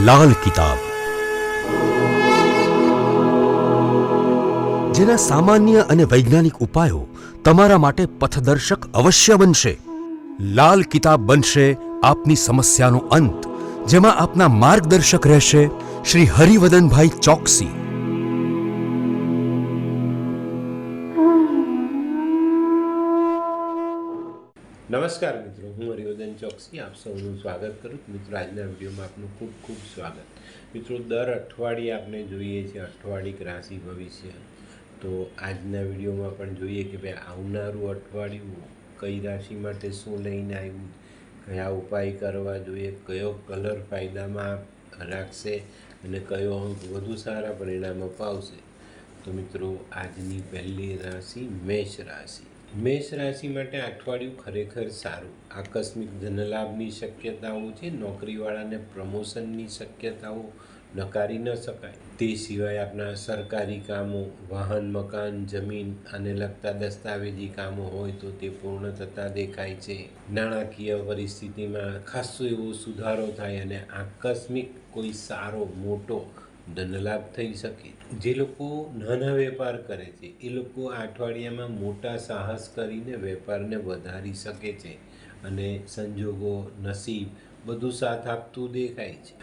લાલ કિતાબ, જેના સામાન્ય અને વૈજ્ઞાનિક ઉપાયો તમારા માટે પથદર્શક અવશ્ય બનશે. લાલ કિતાબ બનશે આપની સમસ્યાનો અંત, જેમાં આપના માર્ગદર્શક રહેશે શ્રી હરિવદનભાઈ ચોકસી. નમસ્કાર મિત્રો, હું હરિવર્ધન ચોકસી આપ સૌનું સ્વાગત કરું. મિત્રો, આજના વિડીયોમાં આપનું ખૂબ ખૂબ સ્વાગત. મિત્રો, દર અઠવાડિયે આપણે જોઈએ છીએ અઠવાડિક રાશિ ભવિષ્ય. તો આજના વિડીયોમાં પણ જોઈએ કે ભાઈ આવનારું અઠવાડિયું કઈ રાશિ માટે શું લઈને આવ્યું, કયા ઉપાય કરવા જોઈએ, કયો કલર ફાયદામાં રાખશે અને કયો અંક વધુ સારા પરિણામ અપાવશે. તો મિત્રો, આજની પહેલી રાશિ મેષ રાશિ. મેષ રાશિ માટે અઠવાડિયું ખરેખર સારું. આકસ્મિક ધનલાભની શક્યતાઓ છે. નોકરીવાળાને પ્રમોશનની શક્યતાઓ નકારી ન શકાય. તે સિવાય આપણા સરકારી કામો, વાહન, મકાન, જમીન અને લગતા દસ્તાવેજી કામો હોય તો તે પૂર્ણ થતા દેખાય છે. નાણાકીય પરિસ્થિતિમાં ખાસો એવો સુધારો થાય અને આકસ્મિક કોઈ સારો મોટો ધનલાભ થઈ શકે. જે લોકો નાના વેપાર કરે છે એ લોકો આ અઠવાડિયામાં મોટા સાહસ કરીને વેપારને વધારી શકે છે અને સંજોગો, નસીબ બધું સાથ આપતું દેખાય છે.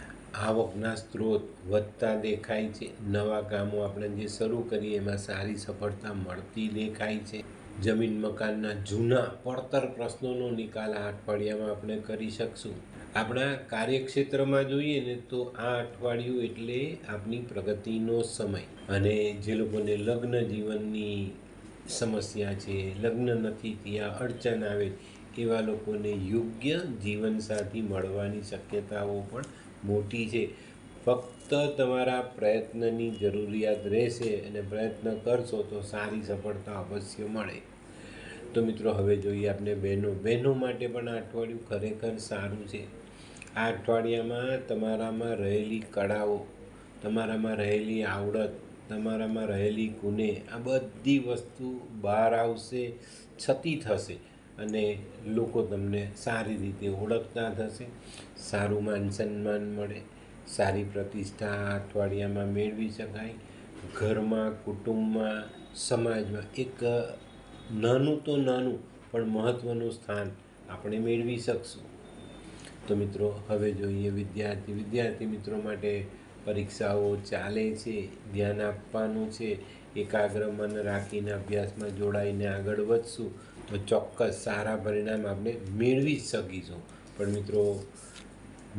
આવકના સ્ત્રોત વધતા દેખાય છે. નવા કામો આપણે જે શરૂ કરીએ એમાં સારી સફળતા મળતી દેખાય છે. જમીન મકાનના જૂના પડતર પ્રશ્નોનો નિકાલ આ અઠવાડિયામાં આપણે કરી શકશું. આપણા કાર્યક્ષેત્રમાં જોઈએ ને તો આ અઠવાડિયું એટલે આપની પ્રગતિનો સમય. અને જે લોકોને લગ્ન જીવનની સમસ્યા છે, લગ્ન નથી ત્યાં અડચણ આવે, એવા લોકોને યોગ્ય જીવનસાથી મળવાની શક્યતાઓ પણ મોટી છે. ફક્ત તમારા પ્રયત્નની જરૂરિયાત રહેશે અને પ્રયત્ન કરશો તો સારી સફળતા અવશ્ય મળે. તો મિત્રો, હવે જોઈએ આપણે બહેનો માટે પણ આ અઠવાડિયું ખરેખર સારું છે. આ અઠવાડિયામાં તમારામાં રહેલી કળાઓ, તમારામાં રહેલી આવડત, તમારામાં રહેલી ગુને આ બધી વસ્તુ બહાર આવશે, છતી થશે અને લોકો તમને સારી રીતે ઓળખતા થશે. સારું માન સન્માન મળે, સારી પ્રતિષ્ઠા આ અઠવાડિયામાં મેળવી શકાય. ઘરમાં, કુટુંબમાં, સમાજમાં એક નાનું તો નાનું પણ મહત્ત્વનું સ્થાન આપણે મેળવી શકશું. તો મિત્રો, હવે જોઈએ વિદ્યાર્થી મિત્રો માટે પરીક્ષાઓ ચાલે છે, ધ્યાન આપવાનું છે. એકાગ્ર મન રાખીને અભ્યાસમાં જોડાઈને આગળ વધશું તો ચોક્કસ સારા પરિણામ આપણે મેળવી જ શકીશું. પણ મિત્રો,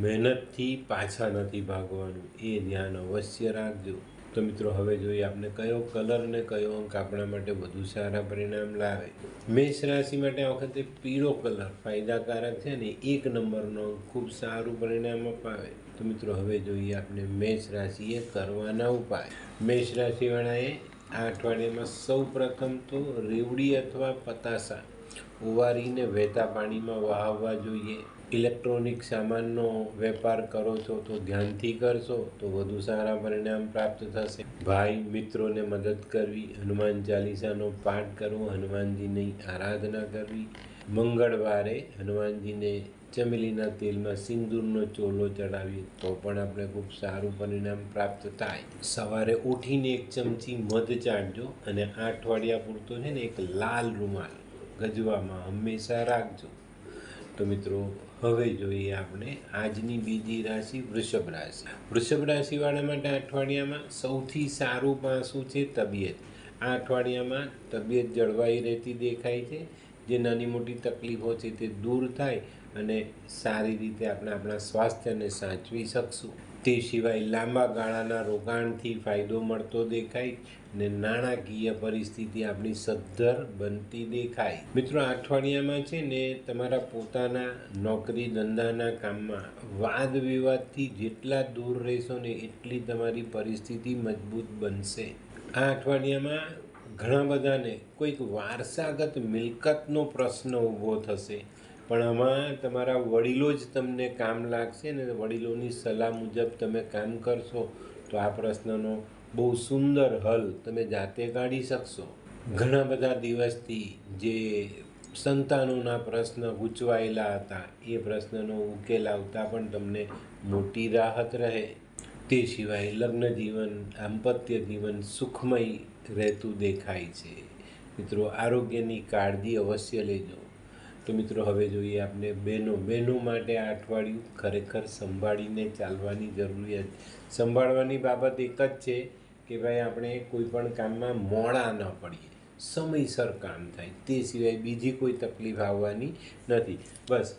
મહેનતથી પાછા નથી ભાગવાનું, એ ધ્યાન અવશ્ય રાખજો. તો મિત્રો, હવે જોઈએ આપણે કયો કલર ને કયો અંક આપણા માટે વધુ સારા પરિણામ લાવે. મેષ રાશિ માટે આ વખતે પીળો કલર ફાયદાકારક છે ને 1 નંબરનો અંક ખૂબ સારું પરિણામ અપાવે. તો મિત્રો, હવે જોઈએ આપણે મેષ રાશિએ કરવાના ઉપાય. મેષ રાશિવાળાએ આ અઠવાડિયામાં સૌ પ્રથમ તો રેવડી અથવા પતાસા ઉવારીને વહેતા પાણીમાં વહાવવા જોઈએ. ઇલેક્ટ્રોનિક સામાનનો વેપાર કરો છો તો ધ્યાનથી કરશો તો વધુ સારા પરિણામ પ્રાપ્ત થશે. ભાઈ મિત્રોને મદદ કરવી, હનુમાન ચાલીસાનો પાઠ કરવો, હનુમાનજીની આરાધના કરવી. મંગળવારે હનુમાનજીને ચમેલીના તેલમાં સિંદૂરનો ચોલો ચડાવીએ તો પણ આપણે ખૂબ સારું પરિણામ પ્રાપ્ત થાય. સવારે ઉઠીને 1 ચમચી મધ ચાટજો અને આ અઠવાડિયા પૂરતો છે ને એક લાલ રૂમાલ ગજવામાં હંમેશા રાખજો. તો મિત્રો, હવે જોઈએ આપણે આજની બીજી રાશિ વૃષભ રાશિ. વૃષભ રાશિવાળા માટે આ અઠવાડિયામાં સૌથી સારું પાસું છે તબિયત. આ અઠવાડિયામાં તબિયત જળવાઈ રહેતી દેખાય છે. જે નાની મોટી તકલીફો છે તે દૂર થાય અને સારી રીતે આપણે આપણા સ્વાસ્થ્યને સાચવી શકશું. તે સિવાય લાંબા ગાળાના રોકાણથી ફાયદો મળતો દેખાય અને નાણાકીય પરિસ્થિતિ આપણી સદ્ધર બનતી દેખાય. મિત્રો, આ અઠવાડિયામાં છે ને તમારા પોતાના નોકરી ધંધાના કામમાં વાદ વિવાદથી જેટલા દૂર રહેશો ને એટલી તમારી પરિસ્થિતિ મજબૂત બનશે. આ અઠવાડિયામાં ઘણા બધાને કોઈક વારસાગત મિલકતનો પ્રશ્ન ઊભો થશે, પણ આમાં તમારા વડીલો જ તમને કામ લાગશે ને વડીલોની સલાહ મુજબ તમે કામ કરશો તો આ પ્રશ્નનો બહુ સુંદર હલ તમે જાતે કાઢી શકશો. ઘણા બધા દિવસથી જે સંતાનોના પ્રશ્ન ગૂંચવાયેલા હતા એ પ્રશ્નનો ઉકેલ આવતા પણ તમને મોટી રાહત રહે. તે સિવાય લગ્ન જીવન, દાંપત્ય જીવન સુખમય રહેતું દેખાય છે. મિત્રો, આરોગ્યની કાળજી અવશ્ય લેજો. તો મિત્રો, હવે જોઈએ આપણે બહેનો માટે આ અઠવાડિયું ખરેખર સંભાળીને ચાલવાની જરૂરિયાત. સંભાળવાની બાબત એક જ છે કે ભાઈ આપણે કોઈ પણ કામમાં મોડા ન પડીએ, સમયસર કામ થાય, તે સિવાય બીજી કોઈ તકલીફ આવવાની નથી. બસ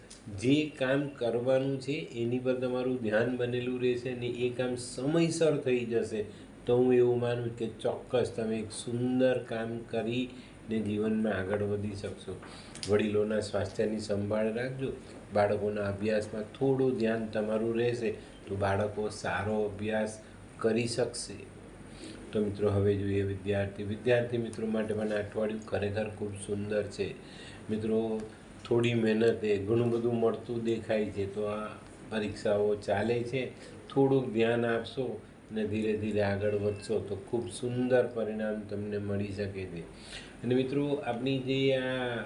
જે કામ કરવાનું છે એની પર તમારું ધ્યાન બનેલું રહેશે ને એ કામ સમયસર થઈ જશે તો હું એવું માનું કે ચોક્કસ તમે એક સુંદર કામ કરીને જીવનમાં આગળ વધી શકશો. વડીલોના સ્વાસ્થ્યની સંભાળ રાખજો. બાળકોના અભ્યાસમાં થોડું ધ્યાન તમારું રહેશે તો બાળકો સારો અભ્યાસ કરી શકશે. તો મિત્રો, હવે જોઈએ વિદ્યાર્થી મિત્રો માટે પણ આ અઠવાડિયું ખરેખર ખૂબ સુંદર છે. મિત્રો, થોડી મહેનતે ઘણું બધું મળતું દેખાય છે. તો આ પરીક્ષાઓ ચાલે છે, થોડુંક ધ્યાન આપશો અને ધીરે ધીરે આગળ વધશો તો ખૂબ સુંદર પરિણામ તમને મળી શકે છે. અને મિત્રો, આપણી જે આ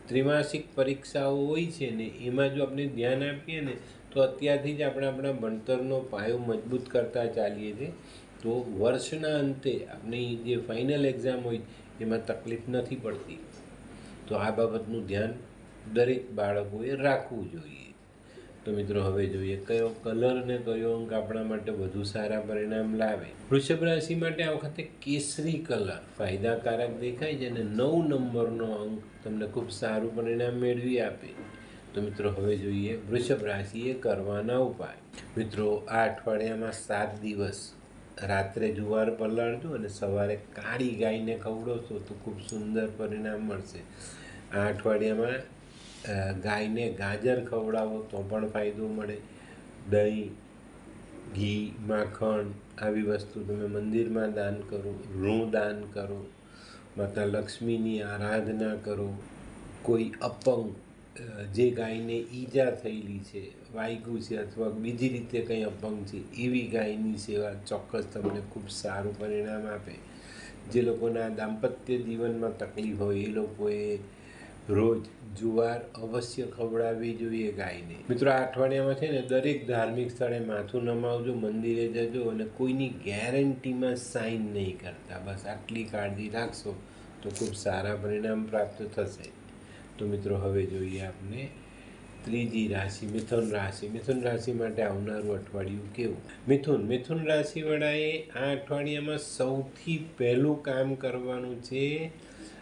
ત્રિમાસિક પરીક્ષાઓ હોય છે ને એમાં જો આપણે ધ્યાન આપીએ ને તો અત્યારથી જ આપણે આપણા ભણતરનો પાયો મજબૂત કરતા ચાલીએ છીએ તો વર્ષના અંતે આપણી જે ફાઇનલ એક્ઝામ હોય એમાં તકલીફ નથી પડતી. તો આ બાબતનું ધ્યાન દરેક બાળકોએ રાખવું જોઈએ. તો મિત્રો, હવે જોઈએ કયો કલર ને કયો અંક આપણા માટે વધુ સારા પરિણામ લાવે. વૃષભ રાશિ માટે આ વખતે કેસરી કલર ફાયદાકારક દેખાય છે અને 9 નંબરનો અંક તમને ખૂબ સારું પરિણામ મેળવી આપે. તો મિત્રો, હવે જોઈએ વૃષભ રાશિએ કરવાના ઉપાય. મિત્રો, આ અઠવાડિયામાં 7 દિવસ રાત્રે જુવાર પલાળજો અને સવારે કાળી ગાયને ખવડાવશો તો ખૂબ સુંદર પરિણામ મળશે. આ અઠવાડિયામાં ગાયને ગાજર ખવડાવો તો પણ ફાયદો મળે. દહીં, ઘી, માખણ આવી વસ્તુ તમે મંદિરમાં દાન કરો, ઋણ દાન કરો, માતા લક્ષ્મીની આરાધના કરો. કોઈ અપંગ જે ગાયને ઈજા થયેલી છે, વાગ્યું છે અથવા બીજી રીતે કંઈ અપંગ છે એવી ગાયની સેવા ચોક્કસ તમને ખૂબ સારું પરિણામ આપે. જે લોકોના દાંપત્ય જીવનમાં તકલીફ હોય એ લોકોએ રોજ જુવાર અવશ્ય ખવડાવવી જોઈએ ગાયને. મિત્રો, આ અઠવાડિયામાં છે ને દરેક ધાર્મિક સ્થળે માથું નમાવજો, મંદિરે જજો અને કોઈની ગેરંટીમાં સાઇન નહીં કરતા. બસ આટલી કાળજી રાખશો તો ખૂબ સારા પરિણામ પ્રાપ્ત થશે. તો મિત્રો, હવે જોઈએ આપણે ત્રીજી રાશિ મિથુન રાશિ. મિથુન રાશિ માટે આવનારું અઠવાડિયું કેવું? મિથુન રાશિવાળાએ આ અઠવાડિયામાં સૌથી પહેલું કામ કરવાનું છે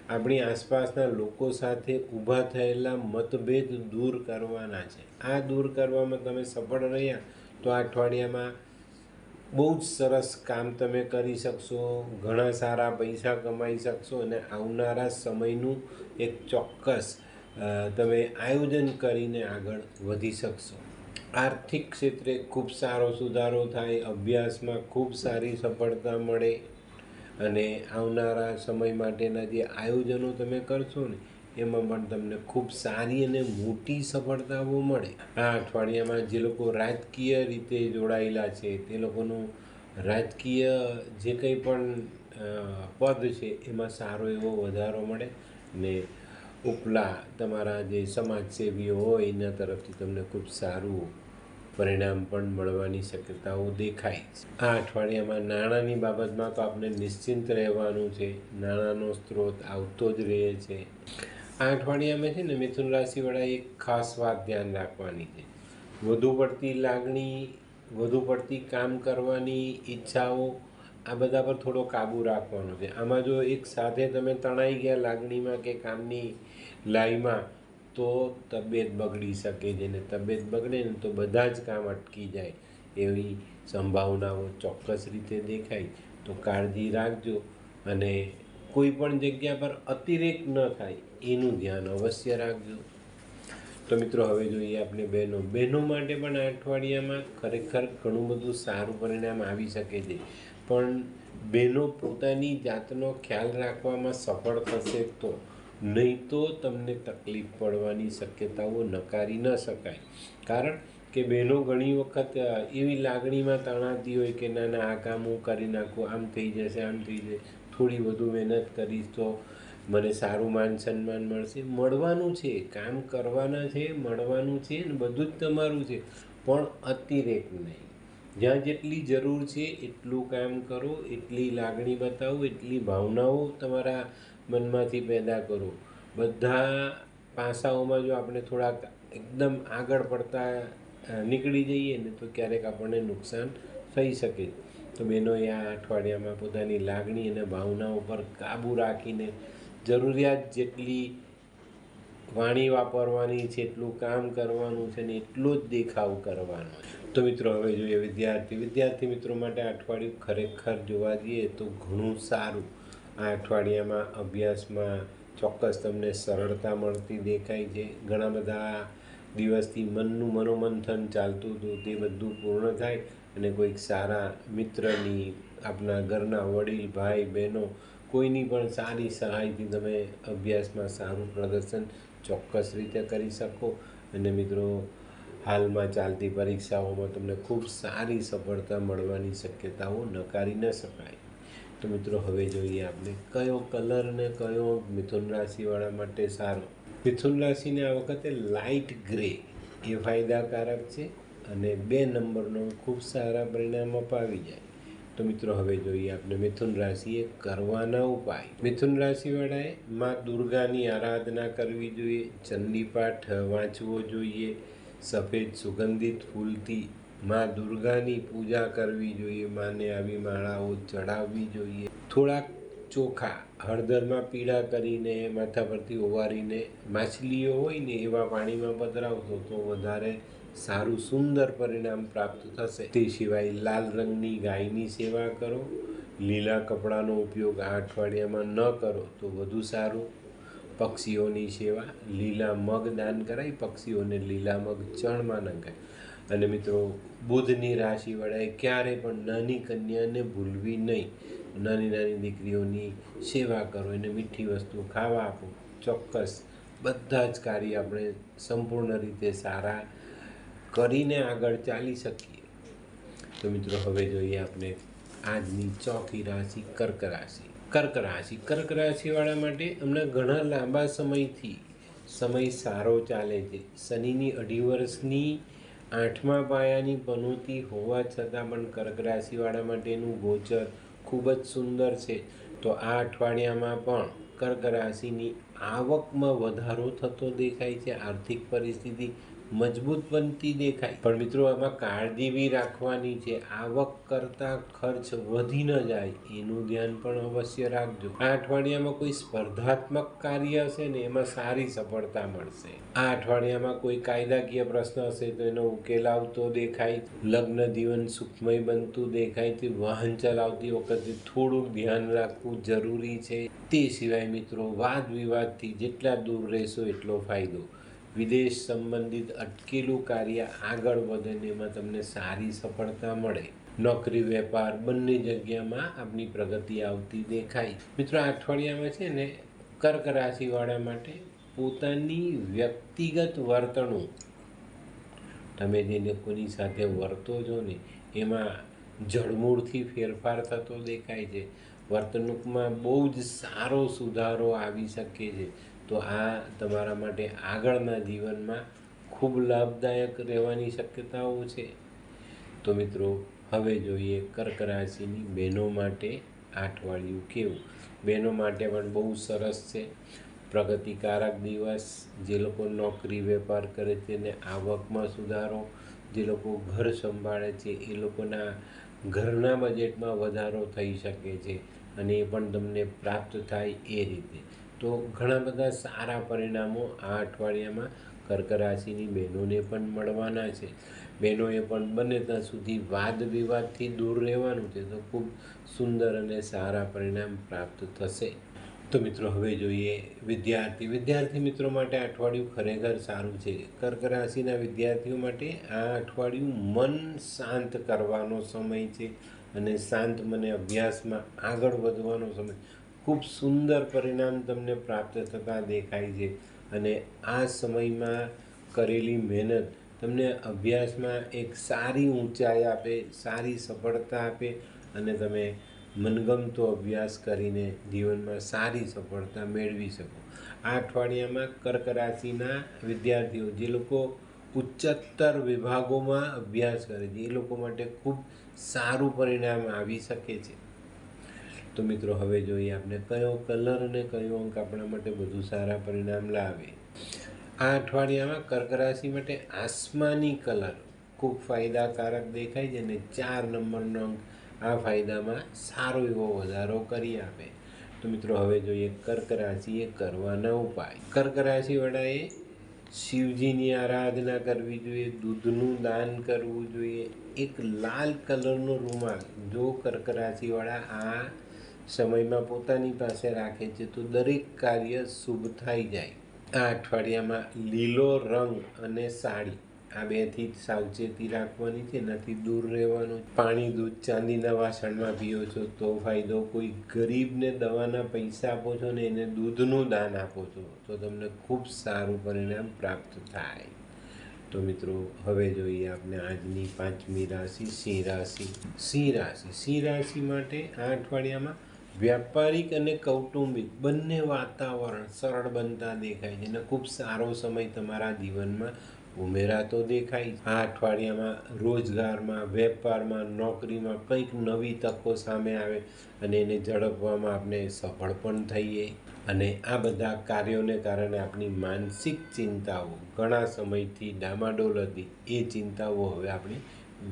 આપણી આસપાસના લોકો સાથે ઊભા થયેલા મતભેદ દૂર કરવાના છે. આ દૂર કરવામાં તમે સફળ રહ્યા તો આ અઠવાડિયામાં બહુ જ સરસ કામ તમે કરી શકશો, ઘણા સારા પૈસા કમાઈ શકશો અને આવનારા સમયનું એક ચોક્કસ તમે આયોજન કરીને આગળ વધી શકશો. આર્થિક ક્ષેત્રે ખૂબ સારો સુધારો થાય, અભ્યાસમાં ખૂબ સારી સફળતા મળે અને આવનારા સમય માટેના જે આયોજનો તમે કરશો ને એમાં પણ તમને ખૂબ સારી અને મોટી સફળતાઓ મળે. આ અઠવાડિયામાં જે લોકો રાજકીય રીતે જોડાયેલા છે તે લોકોનું રાજકીય જે કંઈ પણ પદ છે એમાં સારો એવો વધારો મળે ને ઉપલા તમારા જે સમાજસેવીઓ હોય એના તરફથી તમને ખૂબ સારું પરિણામ પણ મળવાની શક્યતાઓ દેખાય છે. આ અઠવાડિયામાં નાણાંની બાબતમાં તો આપણે નિશ્ચિંત રહેવાનું છે. નાણાંનો સ્ત્રોત આવતો જ રહે છે. આ અઠવાડિયામાં છે ને મિથુન રાશિવાળા એક ખાસ વાત ધ્યાન રાખવાની છે. વધુ પડતી લાગણી, વધુ પડતી કામ કરવાની ઈચ્છાઓ આ બધા પર થોડો કાબૂ રાખવાનો છે. આમાં જો એક સાથે તમે તણાઈ ગયા લાગણીમાં કે કામની લાઈમાં તો તબિયત બગડી શકે છે ને તબિયત બગડે ને તો બધા જ કામ અટકી જાય એવી સંભાવનાઓ ચોક્કસ રીતે દેખાય. તો કાળજી રાખજો અને કોઈ પણ જગ્યા પર અતિરેક ન થાય એનું ધ્યાન અવશ્ય રાખજો. તો મિત્રો, હવે જોઈએ આપણે બહેનો માટે પણ આ અઠવાડિયામાં ખરેખર ઘણું બધું સારું પરિણામ આવી શકે છે. પણ બહેનો પોતાની જાતનો ખ્યાલ રાખવામાં સફળ થશે તો, નહીં તો તમને તકલીફ પડવાની શક્યતાઓ નકારી ન શકાય. કારણ કે બહેનો ઘણી વખત એવી લાગણીમાં તણાતી હોય કે ના આ કામ હું કરી નાખું, આમ થઈ જશે, થોડી વધુ મહેનત કરીશ તો મને સારું માન સન્માન મળશે. મળવાનું છે, કામ કરવાના છે, મળવાનું છે ને બધું જ તમારું છે, પણ અતિરેક નહીં. જ્યાં જેટલી જરૂર છે એટલું કામ કરો, એટલી લાગણી બતાવો, એટલી ભાવનાઓ તમારા મનમાંથી પેદા કરો. બધા પાસાઓમાં જો આપણે થોડાક એકદમ આગળ પડતા નીકળી જઈએ ને તો ક્યારેક આપણને નુકસાન થઈ શકે. તો બહેનોએ આ અઠવાડિયામાં પોતાની લાગણી અને ભાવનાઓ પર કાબૂ રાખીને જરૂરિયાત જેટલી વાણી વાપરવાની છે, એટલું કામ કરવાનું છે ને એટલો જ દેખાવ કરવાનો છે. તો મિત્રો હવે જોઈએ વિદ્યાર્થી મિત્રો માટે આ અઠવાડિયું ખરેખર જોવા જઈએ તો ઘણું સારું. આ અઠવાડિયામાં અભ્યાસમાં ચોક્કસ તમને સરળતા મળતી દેખાય છે. ઘણા બધા દિવસથી મનનું મનોમંથન ચાલતું હતું તે બધું પૂર્ણ થાય અને કોઈક સારા મિત્રની, આપણા ઘરના વડીલ, ભાઈ, બહેનો, કોઈની પણ સારી સહાયથી તમે અભ્યાસમાં સારું પ્રદર્શન ચોક્કસ રીતે કરી શકો. અને મિત્રો હાલમાં ચાલતી પરીક્ષાઓમાં તમને ખૂબ સારી સફળતા મળવાની શક્યતાઓ નકારી ન શકાય. તો મિત્રો હવે જોઈએ આપણે કયો કલર ને કયો મિથુન રાશિવાળા માટે સારો. મિથુન રાશિને આ વખતે લાઇટ ગ્રે એ ફાયદાકારક છે અને 2 નંબરનો ખૂબ સારા પરિણામ અપાવી જાય. તો મિત્રો હવે જોઈએ આપણે મિથુન રાશિએ કરવાના ઉપાય. મિથુન રાશિવાળાએ માં દુર્ગાની આરાધના કરવી જોઈએ, ચંડીપાઠ વાંચવો જોઈએ, સફેદ સુગંધિત ફૂલથી માં દુર્ગાની પૂજા કરવી જોઈએ, માને આવી માળાઓ ચડાવવી જોઈએ. થોડાક ચોખા હળદરમાં પીળા કરીને માથા પરથી ઓવારીને માછલીઓ હોય ને એવા પાણીમાં પધરાવશો તો વધારે સારું સુંદર પરિણામ પ્રાપ્ત થશે. તે સિવાય લાલ રંગની ગાયની સેવા કરો. લીલા કપડાનો ઉપયોગ આ અઠવાડિયામાં ન કરો તો વધુ સારું. પક્ષીઓની સેવા, લીલા મગ દાન કરાય, પક્ષીઓને લીલા મગ ચણમાં નખાય. અને મિત્રો બુધની રાશિવાળાએ ક્યારેય પણ નાની કન્યાને ભૂલવી નહીં. નાની નાની દીકરીઓની સેવા કરો, એને મીઠી વસ્તુ ખાવા આપો. ચોક્કસ બધા જ કાર્ય આપણે સંપૂર્ણ રીતે સારા કરીને આગળ ચાલી શકીએ. તો મિત્રો હવે જોઈએ આપણે આજની ચોથી રાશિ કર્ક રાશિ. કર્ક રાશિવાળા માટે હમણાં ઘણા લાંબા સમયથી સમય સારો ચાલે છે. શનિની 2.5 વર્ષની 8મા પાયાની પનોતી હોવા છતાં પણ કર્ક રાશિવાળા માટેનું ગોચર ખૂબ જ સુંદર છે. તો આ અઠવાડિયામાં પણ કર્ક રાશિની આવકમાં વધારો થતો દેખાય છે. આર્થિક પરિસ્થિતિ મજબૂત બનતી દેખાય. પણ મિત્રો આમાં કાળજી બી રાખવાની છે. આવક કરતાં ખર્ચ વધી ન જાય એનું ધ્યાન પણ અવશ્ય રાખજો. આ અઠવાડિયામાં કોઈ સ્પર્ધાત્મક કાર્ય હશે ને એમાં સારી સફળતા મળશે. આ અઠવાડિયામાં કોઈ કાયદાકીય પ્રશ્ન હશે તો એનો ઉકેલ આવતો દેખાય. લગ્ન જીવન સુખમય બનતું દેખાય છે. વાહન ચલાવતી વખતે થોડુંક ધ્યાન રાખવું જરૂરી છે. તે સિવાય મિત્રો વાદ વિવાદથી જેટલા દૂર રહેશો એટલો ફાયદો. વિદેશ સંબંધિત અટકેલું કાર્ય આગળ વધે ને એમાં તમને સારી સફળતા મળે. નોકરી વેપાર બંને જગ્યામાં આપની પ્રગતિ આવતી દેખાય. મિત્રો આ અઠવાડિયામાં છે ને કર્ક રાશિવાળા માટે પોતાની વ્યક્તિગત વર્તણૂક, તમે જે લોકોની સાથે વર્તો છો ને એમાં જડમૂળથી ફેરફાર થતો દેખાય છે. વર્તણૂકમાં બહુ જ સારો સુધારો આવી શકે છે. તો આ તમારા માટે આગળના જીવનમાં ખૂબ લાભદાયક રહેવાની શક્યતાઓ છે. તો મિત્રો હવે જોઈએ કર્ક રાશિની બહેનો માટે આ અઠવાડિયું કેવું. બહેનો માટે પણ બહુ સરસ છે. પ્રગતિકારક દિવસ. જે લોકો નોકરી વેપાર કરે છે ને આવકમાં સુધારો, જે લોકો ઘર સંભાળે છે એ લોકોના ઘરના બજેટમાં વધારો થઈ શકે છે અને એ પણ તમને પ્રાપ્ત થાય એ રીતે. તો ઘણા બધા સારા પરિણામો આ અઠવાડિયામાં કર્ક રાશિની બહેનોને પણ મળવાના છે. બહેનોએ પણ બને ત્યાં સુધી વાદ વિવાદથી દૂર રહેવાનું છે તો ખૂબ સુંદર અને સારા પરિણામ પ્રાપ્ત થશે. તો મિત્રો હવે જોઈએ વિદ્યાર્થી મિત્રો માટે આ અઠવાડિયું ખરેખર સારું છે. કર્ક રાશિના વિદ્યાર્થીઓ માટે આ અઠવાડિયું મન શાંત કરવાનો સમય છે અને શાંત મને અભ્યાસમાં આગળ વધવાનો સમય. ખૂબ સુંદર પરિણામ તમને પ્રાપ્ત થતા દેખાય છે અને આ સમયમાં કરેલી મહેનત તમને અભ્યાસમાં એક સારી ઊંચાઈ આપે, સારી સફળતા આપે અને તમે મનગમતો અભ્યાસ કરીને જીવનમાં સારી સફળતા મેળવી શકો. આ અઠવાડિયામાં કર્ક રાશિના વિદ્યાર્થીઓ જે લોકો ઉચ્ચતર વિભાગોમાં અભ્યાસ કરે છે એ લોકો માટે ખૂબ સારું પરિણામ આવી શકે છે. તો મિત્રો હવે જોઈએ આપણે કયો કલર અને કયો અંક આપણા માટે વધુ સારા પરિણામ લાવે. આ અઠવાડિયામાં કર્ક રાશિ માટે આસમાની કલર ખૂબ ફાયદાકારક દેખાય છે અને 4 નંબરનો અંક આ ફાયદામાં સારો એવો વધારો કરી આપે. તો મિત્રો હવે જોઈએ કર્ક રાશિએ કરવાના ઉપાય. કર્ક રાશિવાળાએ શિવજીની આરાધના કરવી જોઈએ, દૂધનું દાન કરવું જોઈએ. એક લાલ કલરનો રૂમાલ જો કર્ક રાશિવાળા આ સમયમાં પોતાની પાસે રાખે છે તો દરેક કાર્ય શુભ થઈ જાય. આ અઠવાડિયામાં લીલો રંગ અને સાડી આ બેથી સાવચેતી રાખવાની છે, એનાથી દૂર રહેવાનું. પાણી, દૂધ, ચાંદીના વાસણમાં પીઓ છો તો ફાયદો. કોઈ ગરીબને દવાના પૈસા આપો છો ને એને દૂધનું દાન આપો છો તો તમને ખૂબ સારું પરિણામ પ્રાપ્ત થાય. તો મિત્રો હવે જોઈએ આપણે આજની 5મી રાશિ સિંહ રાશિ. સિંહ રાશિ માટે આ અઠવાડિયામાં વ્યાપારિક અને કૌટુંબિક બંને વાતાવરણ સરળ બનતા દેખાય છે અને ખૂબ સારો સમય તમારા જીવનમાં ઉમેરાતો દેખાય. આ અઠવાડિયામાં રોજગારમાં, વેપારમાં, નોકરીમાં કંઈક નવી તકો સામે આવે અને એને ઝડપવામાં આપણે સફળ પણ થઈએ. અને આ બધા કાર્યોને કારણે આપણી માનસિક ચિંતાઓ ઘણા સમયથી ડામાડોલ હતી એ ચિંતાઓ હવે આપણી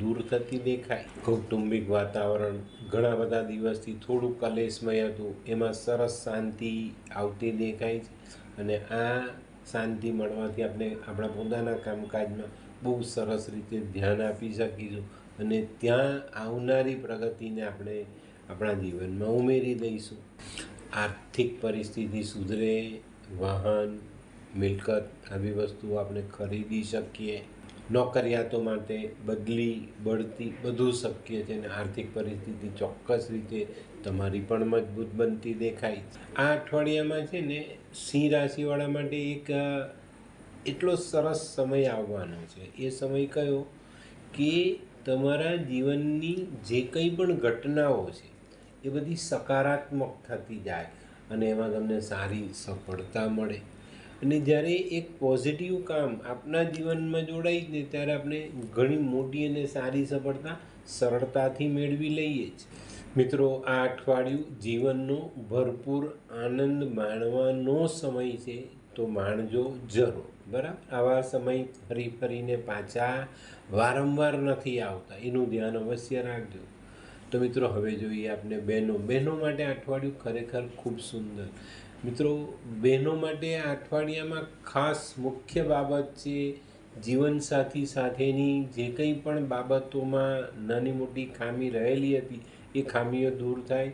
દૂર થતી દેખાય. કૌટુંબિક વાતાવરણ ઘણા બધા દિવસથી થોડું કલેશમય હતું, એમાં સરસ શાંતિ આવતી દેખાય છે અને આ શાંતિ મળવાથી આપણે આપણા પોતાના કામકાજમાં બહુ સરસ રીતે ધ્યાન આપી શકીશું અને ત્યાં આવનારી પ્રગતિને આપણે આપણા જીવનમાં ઉમેરી દઈશું. આર્થિક પરિસ્થિતિ સુધરે, વાહન, મિલકત આવી વસ્તુઓ આપણે ખરીદી શકીએ. નોકરિયાતો માટે બદલી, બઢતી બધું શક્ય છે અને આર્થિક પરિસ્થિતિ ચોક્કસ રીતે તમારી પણ મજબૂત બનતી દેખાય. આ અઠવાડિયામાં છે ને સિંહ રાશિવાળા માટે એક એટલો સરસ સમય આવવાનો છે. એ સમય કયો કે તમારા જીવનની જે કંઈ પણ ઘટનાઓ છે એ બધી સકારાત્મક થતી જાય અને એમાં તમને સારી સફળતા મળે. અને જ્યારે એક પોઝિટિવ કામ આપણા જીવનમાં જોડાય જ ને ત્યારે આપણે ઘણી મોટી અને સારી સફળતા સરળતાથી મેળવી લઈએ છીએ. મિત્રો આ અઠવાડિયું જીવનનો ભરપૂર આનંદ માણવાનો સમય છે તો માણજો જરૂર. બરાબર, આવા સમય ફરીને પાછા વારંવાર નથી આવતા, એનું ધ્યાન અવશ્ય રાખજો. તો મિત્રો હવે જોઈએ આપણે બહેનો માટે અઠવાડિયું ખરેખર ખૂબ સુંદર. મિત્રો બહેનો માટે આ અઠવાડિયામાં ખાસ મુખ્ય બાબત છે જીવનસાથી સાથેની જે કંઈ પણ બાબતોમાં નાની મોટી ખામી રહેલી હતી એ ખામીઓ દૂર થાય,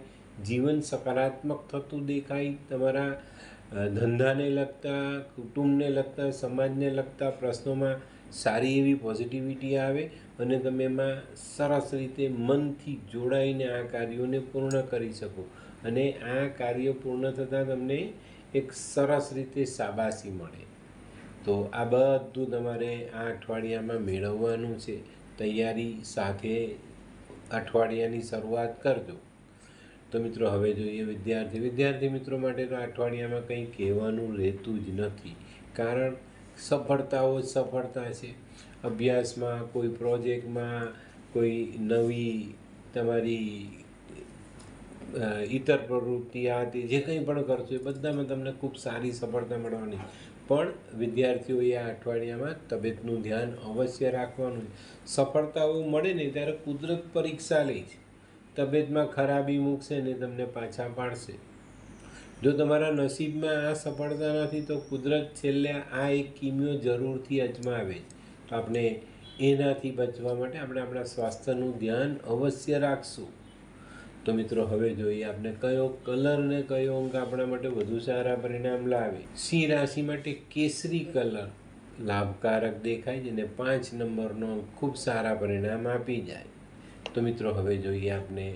જીવન સકારાત્મક થતું દેખાય. તમારા ધંધાને લગતા, કુટુંબને લગતા, સમાજને લગતા પ્રશ્નોમાં સારી એવી પોઝિટિવિટી આવે અને તમે એમાં સરસ રીતે મનથી જોડાઈને આ કાર્યોને પૂર્ણ કરી શકો અને આ કાર્ય પૂર્ણ થતાં તમને એક સરસ રીતે શાબાશી મળે. તો આ બધું તમારે આ અઠવાડિયામાં મેળવવાનું છે. તૈયારી સાથે અઠવાડિયાની શરૂઆત કરજો. તો મિત્રો હવે જોઈએ વિદ્યાર્થી મિત્રો માટે તો અઠવાડિયામાં કંઈ કહેવાનું રહેતું જ નથી, કારણ સફળતાઓ જ સફળતા છે. અભ્યાસમાં, કોઈ પ્રોજેક્ટમાં, કોઈ નવી તમારી ઇતર પ્રવૃત્તિ આ તે જે કંઈ પણ કરશો એ બધામાં તમને ખૂબ સારી સફળતા મળવાની. પણ વિદ્યાર્થીઓએ આ અઠવાડિયામાં તબિયતનું ધ્યાન અવશ્ય રાખવાનું. સફળતાઓ મળે ને ત્યારે કુદરત પરીક્ષા લે છે, તબિયતમાં ખરાબી મૂકશે ને તમને પાછા પાડશે. જો તમારા નસીબમાં આ સફળતા નથી તો કુદરત છેલ્લે આ એક કિમિયો જરૂરથી અજમાવે. તો આપણે એનાથી બચવા માટે આપણે આપણા સ્વાસ્થ્યનું ધ્યાન અવશ્ય રાખશું. તો મિત્રો હવે જોઈએ આપણે કયો કલર ને કયો અંક આપણા માટે વધુ સારા પરિણામ લાવે. સિંહ રાશિ માટે કેસરી કલર લાભકારક દેખાય છે અને 5 નંબરનો અંક ખૂબ સારા પરિણામ આપી જાય. તો મિત્રો હવે જોઈએ આપણે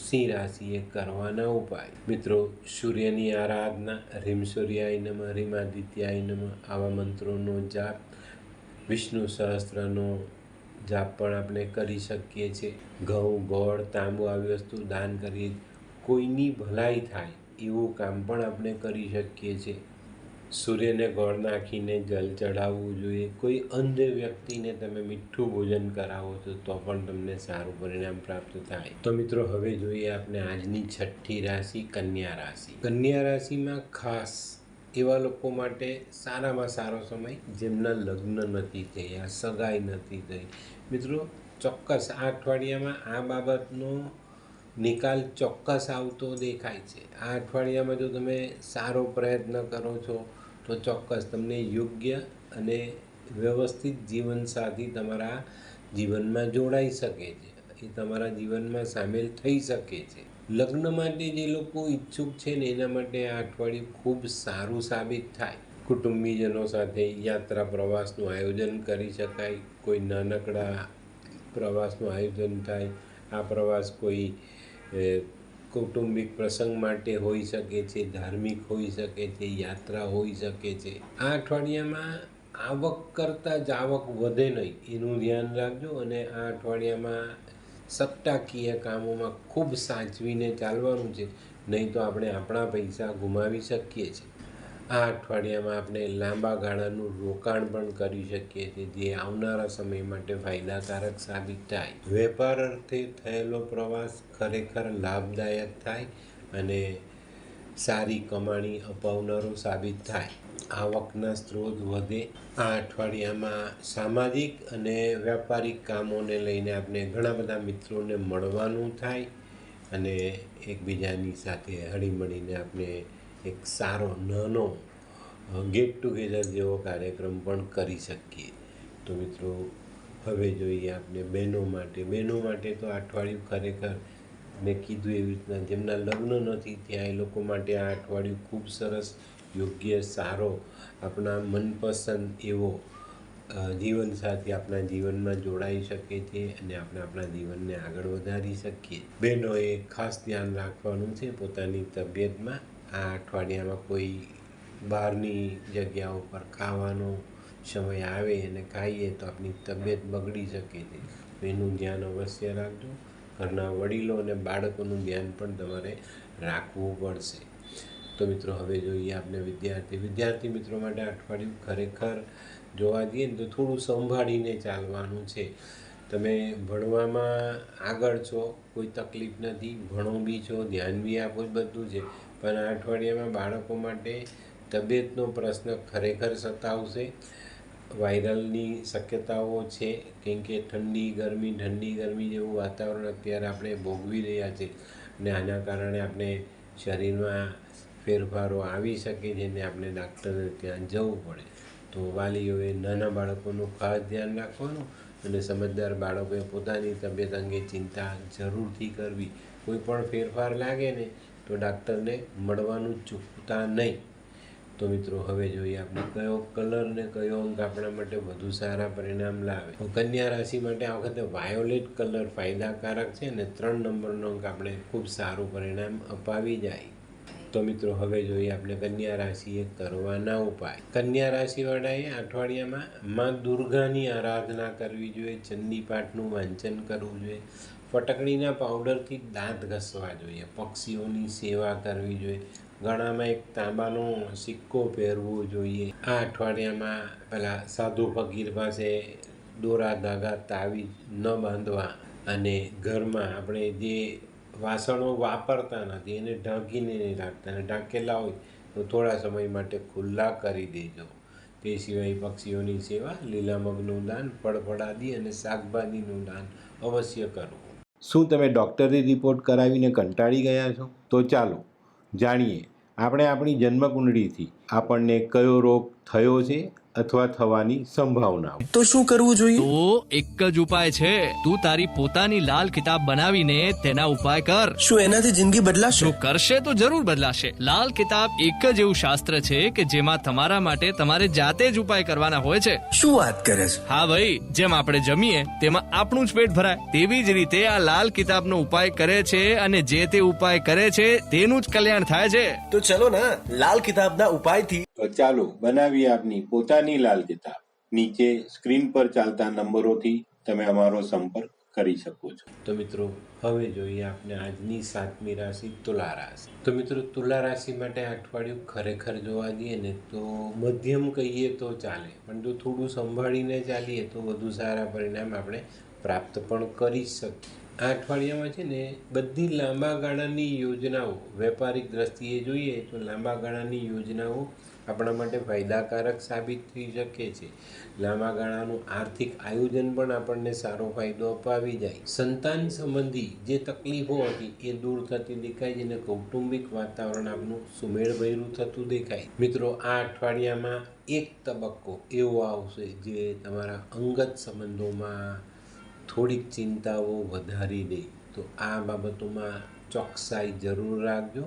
સિંહ રાશિએ કરવાના ઉપાય. મિત્રો સૂર્યની આરાધના, હ્રીમ સૂર્યાય નમઃ, હ્રીમ આદિત્યાય નમઃ આવા મંત્રોનો જાપ, વિષ્ણુ સહસ્ત્રનો જાપ પણ આપણે કરી શકીએ છીએ. ઘઉં, ગોળ, તાંબુ આવી વસ્તુ દાન કરીએ. કોઈની ભલાઈ થાય એવું કામ પણ આપણે કરી શકીએ છીએ. સૂર્યને ગોળ નાખીને જલ ચઢાવવું જોઈએ. કોઈ અંધ વ્યક્તિને તમે મીઠું ભોજન કરાવો છો તો પણ તમને સારું પરિણામ પ્રાપ્ત થાય. તો મિત્રો, હવે જોઈએ આપણે આજની છઠ્ઠી રાશિ કન્યા રાશિ. કન્યા રાશિમાં ખાસ એવા લોકો માટે સારામાં સારો સમય જેમના લગ્ન નથી થયા, સગાઈ નથી થઈ. મિત્રો, ચોક્કસ આ અઠવાડિયામાં આ બાબતનો નિકાલ ચોક્કસ આવતો દેખાય છે. આ અઠવાડિયામાં જો તમે સારો પ્રયત્ન કરો છો તો ચોક્કસ તમને યોગ્ય અને વ્યવસ્થિત જીવનસાથી તમારા જીવનમાં જોડાઈ શકે છે, એ તમારા જીવનમાં સામેલ થઈ શકે છે. લગ્ન માટે જે લોકો ઈચ્છુક છે ને એના માટે આ અઠવાડિયું ખૂબ સારું સાબિત થાય. કુટુંબીજનો સાથે યાત્રા પ્રવાસનું આયોજન કરી શકાય. કોઈ નાનકડા પ્રવાસનું આયોજન થાય. આ પ્રવાસ કોઈ કૌટુંબિક પ્રસંગ માટે હોઈ શકે છે, ધાર્મિક હોઈ શકે છે, યાત્રા હોઈ શકે છે. આ અઠવાડિયામાં આવક કરતાં જાવક વધે નહીં એનું ધ્યાન રાખજો. અને આ અઠવાડિયામાં સટ્ટાકીય કામોમાં ખૂબ સાચવીને ચાલવાનું છે, નહીં તો આપણે આપણા પૈસા ગુમાવી શકીએ છીએ. આ અઠવાડિયામાં આપણે લાંબા ગાળાનું રોકાણ પણ કરી શકીએ છીએ, જે આવનારા સમય માટે ફાયદાકારક સાબિત થાય. વેપાર અર્થે થયેલો પ્રવાસ ખરેખર લાભદાયક થાય અને સારી કમાણી અપાવનારો સાબિત થાય. આવકના સ્ત્રોત વધે. આ અઠવાડિયામાં સામાજિક અને વ્યાપારિક કામોને લઈને આપણે ઘણા બધા મિત્રોને મળવાનું થાય અને એકબીજાની સાથે હળીમળીને આપણે એક સારો નાનો ગેટ ટુગેધર જેવો કાર્યક્રમ પણ કરી શકીએ. તો મિત્રો, હવે જોઈએ આપણે બહેનો માટે. બહેનો માટે તો આ અઠવાડિયું ખરેખર મેં કીધું એવી રીતના જેમના લગ્ન નથી ત્યાં એ લોકો માટે આ અઠવાડિયું ખૂબ સરસ, યોગ્ય, સારો, આપણા મનપસંદ એવો જીવનસાથી આપણા જીવનમાં જોડાઈ શકે છે અને આપણે આપણા જીવનને આગળ વધારી શકીએ. બહેનોએ ખાસ ધ્યાન રાખવાનું છે પોતાની તબિયતમાં. આ અઠવાડિયામાં કોઈ બહારની જગ્યાઓ પર ખાવાનો સમય આવે અને ખાઈએ તો આપણી તબિયત બગડી શકે છે. એનું ધ્યાન અવશ્ય રાખજો. ઘરના વડીલો અને બાળકોનું ધ્યાન પણ તમારે રાખવું પડશે. તો મિત્રો, હવે જોઈએ આપણે વિદ્યાર્થી મિત્રો માટે અઠવાડિયું ખરેખર જોવા જઈએ ને તો થોડું સંભાળીને ચાલવાનું છે. તમે ભણવામાં આગળ છો, કોઈ તકલીફ નથી, ભણો બી છો, ધ્યાન બી આપો, બધું છે. પણ આ અઠવાડિયામાં બાળકો માટે તબિયતનો પ્રશ્ન ખરેખર સતાવશે. વાયરલની શક્યતાઓ છે, કેમ કે ઠંડી ગરમી જેવું વાતાવરણ અત્યારે આપણે ભોગવી રહ્યા છે અને આના કારણે આપણે શરીરમાં ફેરફારો આવી શકે છે ને આપણે ડાક્ટરને ત્યાં જવું પડે. તો વાલીઓએ નાના બાળકોનું ખાસ ધ્યાન રાખવાનું અને સમજદાર બાળકોએ પોતાની તબિયત અંગે ચિંતા જરૂરથી કરવી. કોઈ પણ ફેરફાર લાગે ને તો ડાક્ટરને મળવાનું ચૂકતા નહીં. તો મિત્રો, હવે જોઈએ આપણે કયો કલર ને કયો અંક આપણા માટે વધુ સારા પરિણામ લાવે. કન્યા રાશિ માટે આ વખતે વાયોલેટ કલર ફાયદાકારક છે અને 3 નંબરનો અંક આપણે ખૂબ સારું પરિણામ અપાવી જાય. તો મિત્રો, હવે જોઈએ આપણે કન્યા રાશિએ કરવાના ઉપાય. કન્યા રાશિવાળાએ અઠવાડિયામાં માં દુર્ગાની આરાધના કરવી જોઈએ, ચંડી પાઠનું વાંચન કરવું જોઈએ, ફટકડીના પાવડરથી દાંત ઘસવા જોઈએ, પક્ષીઓની સેવા કરવી જોઈએ, ગળામાં એક તાંબાનો સિક્કો પહેરવો જોઈએ. આ અઠવાડિયામાં પેલા સાધુ ફકીર પાસે દોરા, ધાગા, તાવીજ ન બાંધવા અને ઘરમાં આપણે જે વાસણો વાપરતા નથી એને ઢાંકીને નહીં રાખતા, અને ઢાંકેલા હોય તો થોડા સમય માટે ખુલ્લા કરી દેજો. તે સિવાય પક્ષીઓની સેવા, લીલા મગનું દાન, ફળફળાદી અને શાકભાજીનું દાન અવશ્ય કરવું. શું તમે ડૉક્ટરી રિપોર્ટ કરાવીને કંટાળી ગયા છો? તો ચાલો જાણીએ આપણે આપણી જન્મકુંડળીથી આપણને કયો રોગ થયો છે અથવા થવાની સંભાવના. તો શું કરવું જોઈએ? તો એક જ ઉપાય છે. તું તારી પોતાની લાલ કિતાબ બનાવીને તેના ઉપાય કર. શું એનાથી જિંદગી બદલાશે? જો કરશે તો જરૂર બદલાશે. લાલ કિતાબ એક જ એવું શાસ્ત્ર છે કે જેમાં તમારા માટે તમારે જાતે જ ઉપાય કરવાના હોય છે. શું વાત કરે છે? હા ભાઈ, જેમ આપણે જમીએ તેમાં આપણું જ પેટ ભરાય, તેવી જ રીતે આ લાલ કિતાબનો ઉપાય કરે છે અને જે તે ઉપાય કરે છે તેનું જ કલ્યાણ થાય છે. તો ચલો ના, લાલ કિતાબના ઉપાયથી તો ચાલો બનાવીએ આપની પોતાની લાલ કિતાબ. નીચે સ્ક્રીન પર ચાલતા નંબરોથી તમે અમારો સંપર્ક કરી શકો છો. તો મિત્રો હવે જોઈએ આપણે આજની 7મી રાશિ તુલા રાશિ. તો મિત્રો તુલા રાશિ માટે આ અઠવાડિયું ખરેખર જોવા જઈએ ને તો મધ્યમ કહીએ તો ચાલે, પણ જો થોડું સંભાળીને ચાલીએ તો વધુ સારા પરિણામ આપણે પ્રાપ્ત પણ કરી શકીએ. આ અઠવાડિયામાં છે ને બધી લાંબા ગાળાની યોજનાઓ, વેપારિક દ્રષ્ટિએ જોઈએ તો લાંબા ગાળાની યોજનાઓ આપણા માટે ફાયદાકારક સાબિત થઈ શકે છે. લાંબા ગાળાનું આર્થિક આયોજન પણ આપણને સારો ફાયદો અપાવી જાય. સંતાન સંબંધી જે તકલીફો હતી એ દૂર થતી દેખાય છે અને કૌટુંબિક વાતાવરણ આપણું સુમેળભર્યું થતું દેખાય. મિત્રો આ અઠવાડિયામાં એક તબક્કો એવો આવશે જે તમારા અંગત સંબંધોમાં થોડીક ચિંતાઓ વધારી દે, તો આ બાબતોમાં ચોકસાઈ જરૂર રાખજો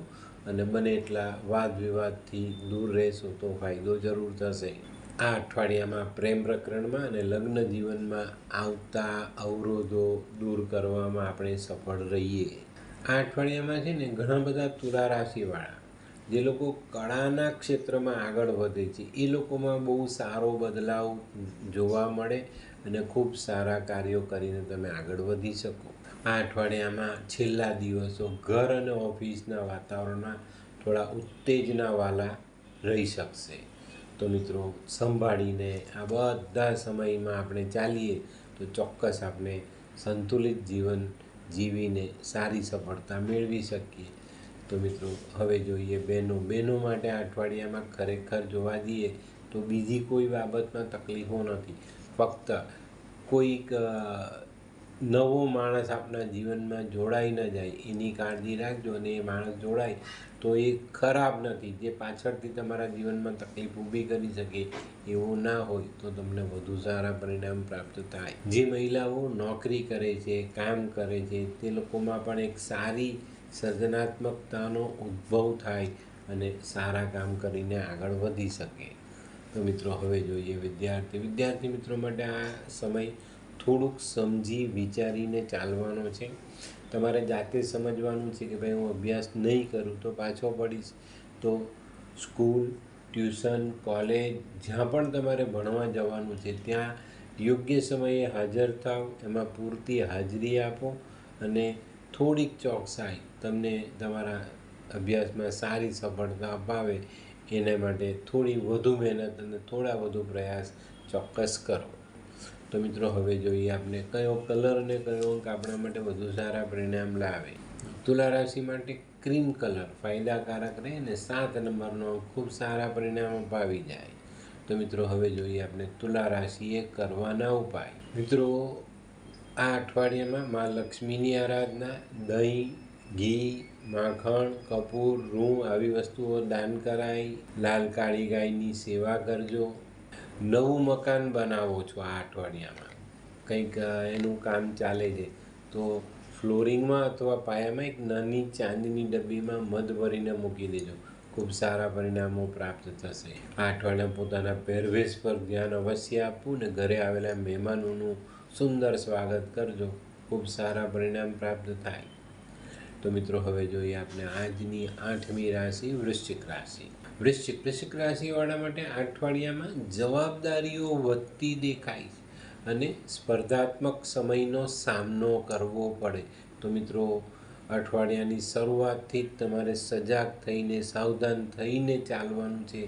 અને બને એટલા વાદ વિવાદથી દૂર રહેશો તો ફાયદો જરૂર થશે. આ અઠવાડિયામાં પ્રેમ પ્રકરણમાં અને લગ્ન જીવનમાં આવતા અવરોધો દૂર કરવામાં આપણે સફળ રહીએ. આ અઠવાડિયામાં છે ને ઘણા બધા તુલા રાશિવાળા જે લોકો કળાના ક્ષેત્રમાં આગળ વધે છે એ લોકોમાં બહુ સારો બદલાવ જોવા મળે અને ખૂબ સારા કાર્યો કરીને તમે આગળ વધી શકો. આ અઠવાડિયામાં છેલ્લા દિવસો ઘર અને ઓફિસના વાતાવરણમાં થોડા ઉત્તેજનાવાળા રહી શકશે. તો મિત્રો સંભાળીને આ બધા સમયમાં આપણે ચાલીએ તો ચોક્કસ આપણે સંતુલિત જીવન જીવીને સારી સફળતા મેળવી શકીએ. તો મિત્રો હવે જોઈએ બહેનો માટે આ અઠવાડિયામાં ખરેખર જોવા જઈએ તો બીજી કોઈ બાબતમાં તકલીફો નથી, ફક્ત કોઈક નવો માણસ આપણા જીવનમાં જોડાઈ ન જાય એની કાળજી રાખજો. અને એ માણસ જોડાય તો એ ખરાબ નથી, જે પાછળથી તમારા જીવનમાં તકલીફ ઊભી કરી શકે એવું ના હોય તો તમને વધુ સારા પરિણામ પ્રાપ્ત થાય. જે મહિલાઓ નોકરી કરે છે, કામ કરે છે, તે લોકોમાં પણ એક સારી સર્જનાત્મકતાનો ઉદ્ભવ થાય અને સારા કામ કરીને આગળ વધી શકે. તો મિત્રો હવે જોઈએ વિદ્યાર્થી મિત્રો માટે આ સમય થોડુંક સમજી વિચારીને ચાલવાનો છે. તમારે જાતે સમજવાનું છે કે ભાઈ હું અભ્યાસ નહીં કરું તો પાછો પડીશ. તો સ્કૂલ, ટ્યુશન, કોલેજ જ્યાં પણ તમારે ભણવા જવાનું છે ત્યાં યોગ્ય સમયે હાજર થાવ, એમાં પૂરતી હાજરી આપો અને થોડીક ચોકસાઈ તમને તમારા અભ્યાસમાં સારી સફળતા અપાવે એના માટે થોડી વધુ મહેનત અને થોડા વધુ પ્રયાસ ચોક્કસ કરો. તો મિત્રો હવે જોઈએ આપણે કયો કલર અને કયો અંક આપણા માટે વધુ સારા પરિણામ લાવે. તુલા રાશિ માટે ક્રીમ કલર ફાયદાકારક રહે અને 7 નંબરનો અંક ખૂબ સારા પરિણામ અપાવી જાય. તો મિત્રો હવે જોઈએ આપણે તુલા રાશિએ કરવાના ઉપાય. મિત્રો આ અઠવાડિયામાં મા લક્ષ્મીની આરાધના, દહીં, ઘી, માખણ, કપૂર, રૂં આવી વસ્તુઓ દાન કરાય. લાલ કાળી ગાયની સેવા કરજો. નવું મકાન બનાવો છો આ અઠવાડિયામાં, કંઈક એનું કામ ચાલે છે તો ફ્લોરિંગમાં અથવા પાયામાં એક નાની ચાંદીની ડબ્બીમાં મધ ભરીને મૂકી દેજો, ખૂબ સારા પરિણામો પ્રાપ્ત થશે. આ અઠવાડિયામાં પોતાના પહેરવેશ પર ધ્યાન અવશ્ય આપવું ને ઘરે આવેલા મહેમાનોનું સુંદર સ્વાગત કરજો, ખૂબ સારા પરિણામ પ્રાપ્ત થાય. તો મિત્રો હવે જોઈએ આપણે આજની 8મી રાશિ વૃશ્ચિક રાશિ. વૃશ્ચિક રાશિવાળા માટે આ અઠવાડિયામાં જવાબદારીઓ વધતી દેખાય અને સ્પર્ધાત્મક સમયનો સામનો કરવો પડે. તો મિત્રો અઠવાડિયાની શરૂઆતથી જ તમારે સજાગ થઈને સાવધાન થઈને ચાલવાનું છે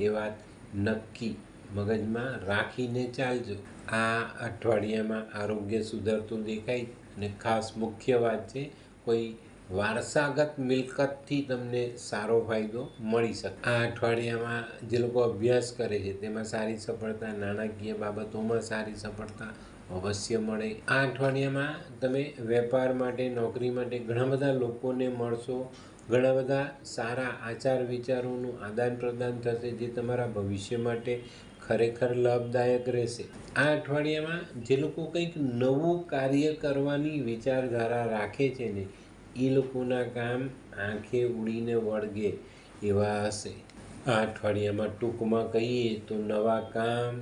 એ વાત નક્કી મગજમાં રાખીને ચાલજો. આ અઠવાડિયામાં આરોગ્ય સુધરતું દેખાય અને ખાસ મુખ્ય વાત છે કોઈ વારસાગત મિલકતથી તમને સારો ફાયદો મળી શકે. આ અઠવાડિયામાં જે લોકો અભ્યાસ કરે છે તેમાં સારી સફળતા, નાણાકીય બાબતોમાં સારી સફળતા અવશ્ય મળે. આ અઠવાડિયામાં તમે વેપાર માટે, નોકરી માટે ઘણા બધા લોકોને મળશો. ઘણા બધા સારા આચાર વિચારોનું આદાન પ્રદાન થશે જે તમારા ભવિષ્ય માટે ખરેખર લાભદાયક રહેશે. આ અઠવાડિયામાં જે લોકો કંઈક નવું કાર્ય કરવાની વિચારધારા રાખે છે ને એ લોકોના કામ આંખે ઉડીને વળગે એવા હશે. આ અઠવાડિયામાં ટૂંકમાં કહીએ તો નવા કામ,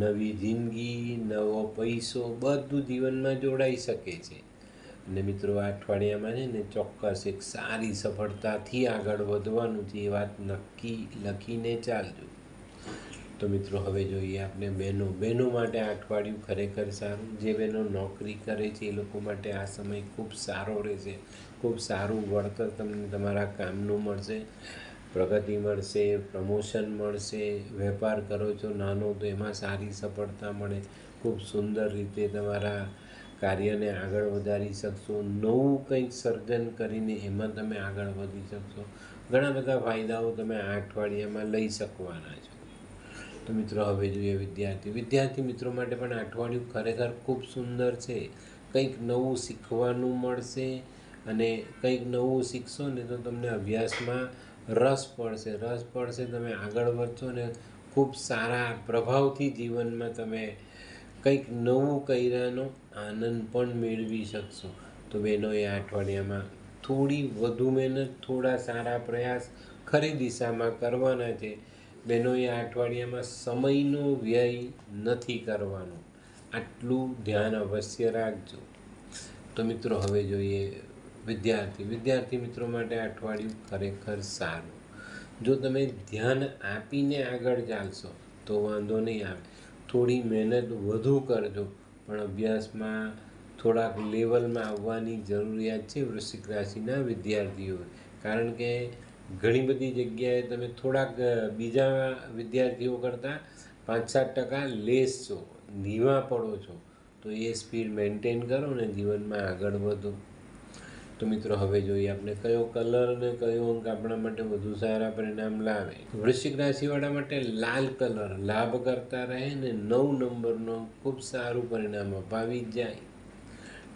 નવી જિંદગી, નવો પૈસો બધું જીવનમાં જોડાઈ શકે છે. અને મિત્રો આ અઠવાડિયામાં છે ને ચોક્કસ એક સારી સફળતાથી આગળ વધવાનું છે એ વાત નક્કી લખીને ચાલજો. તો મિત્રો હવે જોઈએ આપણે બહેનો માટે આ અઠવાડિયું ખરેખર સારું. જે બહેનો નોકરી કરે છે એ લોકો માટે આ સમય ખૂબ સારો રહેશે. ખૂબ સારું વળતર તમને તમારા કામનું મળશે, પ્રગતિ મળશે, પ્રમોશન મળશે. વેપાર કરો છો નાનો તો એમાં સારી સફળતા મળે. ખૂબ સુંદર રીતે તમારા કાર્યને આગળ વધારી શકશો. નવું કંઈક સર્જન કરીને એમાં તમે આગળ વધી શકશો. ઘણા બધા ફાયદાઓ તમે આ અઠવાડિયામાં લઈ શકવાના છો. તો મિત્રો હવે જોઈએ વિદ્યાર્થી મિત્રો માટે પણ આ અઠવાડિયું ખરેખર ખૂબ સુંદર છે. કંઈક નવું શીખવાનું મળશે અને કંઈક નવું શીખશો ને તો તમને અભ્યાસમાં રસ પડશે. તમે આગળ વધશો ને ખૂબ સારા પ્રભાવથી જીવનમાં તમે કંઈક નવું કર્યાનો આનંદ પણ મેળવી શકશો. તો બહેનોએ આ અઠવાડિયામાં થોડી વધુ મહેનત, થોડા સારા પ્રયાસ ખરી દિશામાં કરવાના છે. બહેનોએ આ અઠવાડિયામાં સમયનો વ્યય નથી કરવાનો, આટલું ધ્યાન અવશ્ય રાખજો. તો મિત્રો હવે જોઈએ વિદ્યાર્થી મિત્રો માટે આ અઠવાડિયું ખરેખર સારું. જો તમે ધ્યાન આપીને આગળ ચાલશો તો વાંધો નહીં આવે. થોડી મહેનત વધુ કરજો, પણ અભ્યાસમાં થોડાક લેવલમાં આવવાની જરૂરિયાત છે વૃશ્ચિક રાશિના વિદ્યાર્થીઓએ. કારણ કે ઘણી બધી જગ્યાએ તમે થોડાક બીજા વિદ્યાર્થીઓ કરતાં 5-7% લેસ છો, ધીમા પડો છો. તો એ સ્પીડ મેન્ટેન કરો ને જીવનમાં આગળ વધો. તો મિત્રો હવે જોઈએ આપણે કયો કલર અને કયો અંક આપણા માટે વધુ સારા પરિણામ લાવે. વૃશ્ચિક રાશિવાળા માટે લાલ કલર લાભ કરતા રહે ને 9 નંબરનો ખૂબ સારું પરિણામ અપાવી જાય.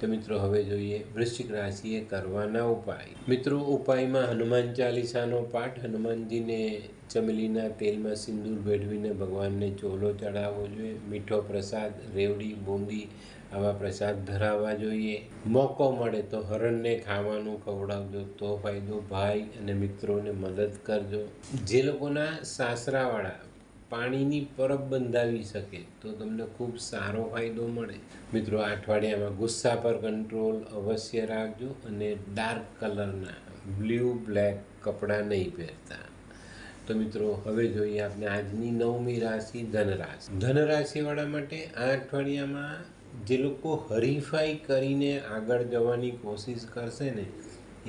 તો મિત્રો હવે જોઈએ વૃશ્ચિક રાશિએ કરવાના ઉપાય. મિત્રો ઉપાયમાં હનુમાન ચાલીસાનો પાઠ, હનુમાનજીને ચમેલીના તેલમાં સિંદૂર ભેળવીને ભગવાનને ચોલો ચડાવવો જોઈએ. મીઠો પ્રસાદ, રેવડી, બુંદી આવા પ્રસાદ ધરાવવા જોઈએ. મોકો મળે તો હરણને ખાવાનું ખવડાવજો તો ફાયદો. ભાઈ અને મિત્રોને મદદ કરજો. જે લોકોના સાસરાવાળા પાણીની પરબ બંધાવી શકે તો તમને ખૂબ સારો ફાયદો મળે. મિત્રો આ અઠવાડિયામાં ગુસ્સા પર કંટ્રોલ અવશ્ય રાખજો અને ડાર્ક કલરના બ્લુ બ્લેક કપડાં નહીં પહેરતા. તો મિત્રો હવે જોઈએ આપણે આજની 9મી રાશિ ધનરાશિ. ધનરાશિવાળા માટે આ અઠવાડિયામાં જે લોકો હરીફાઈ કરીને આગળ જવાની કોશિશ કરશે ને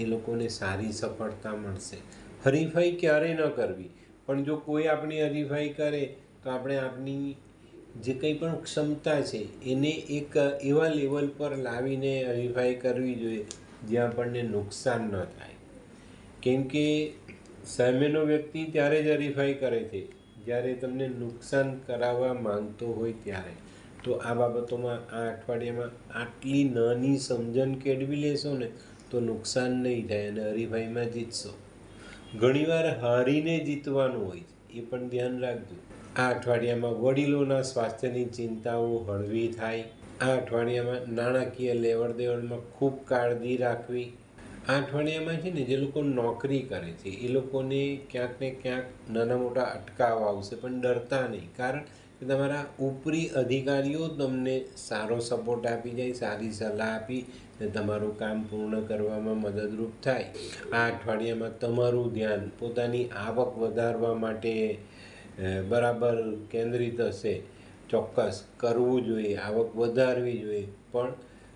એ લોકોને સારી સફળતા મળશે. હરીફાઈ ક્યારે ન કરવી, પણ જો કોઈ આપણી હરીફાઈ કરે તો આપણે આપણી જે કંઈ પણ ક્ષમતા છે એને એક એવા લેવલ પર લાવીને હરીફાઈ કરવી જોઈએ જ્યાં આપણને નુકસાન ન થાય. કેમ કે સામેનો વ્યક્તિ ત્યારે જ હરીફાઈ કરે છે જ્યારે તમને નુકસાન કરાવવા માંગતો હોય ત્યારે. તો આ બાબતોમાં આ અઠવાડિયામાં આટલી નાની સમજણ કેળવી લેશો ને તો નુકસાન નહીં થાય અને હરીફાઈમાં જીતશો. ઘણીવાર હારીને જીતવાનું હોય છે, એ પણ ધ્યાન રાખજો. આ અઠવાડિયામાં વડીલોના સ્વાસ્થ્યની ચિંતાઓ હળવી થાય. આ અઠવાડિયામાં નાણાકીય લેવડ દેવડમાં ખૂબ કાળજી રાખવી. આ અઠવાડિયામાં છે ને જે લોકો નોકરી કરે છે એ લોકોને ક્યાંક ને ક્યાંક નાના મોટા અટકાવ આવશે, પણ ડરતા નહીં. કારણ કે તમારા ઉપરી અધિકારીઓ તમને સારો સપોર્ટ આપી જાય, સારી સલાહ આપી ને તમારું કામ પૂર્ણ કરવામાં મદદરૂપ થાય. આ અઠવાડિયામાં તમારું ધ્યાન પોતાની આવક વધારવા માટે બરાબર કેન્દ્રિત હશે. ચોક્કસ કરવું જોઈએ, આવક વધારવી જોઈએ, પણ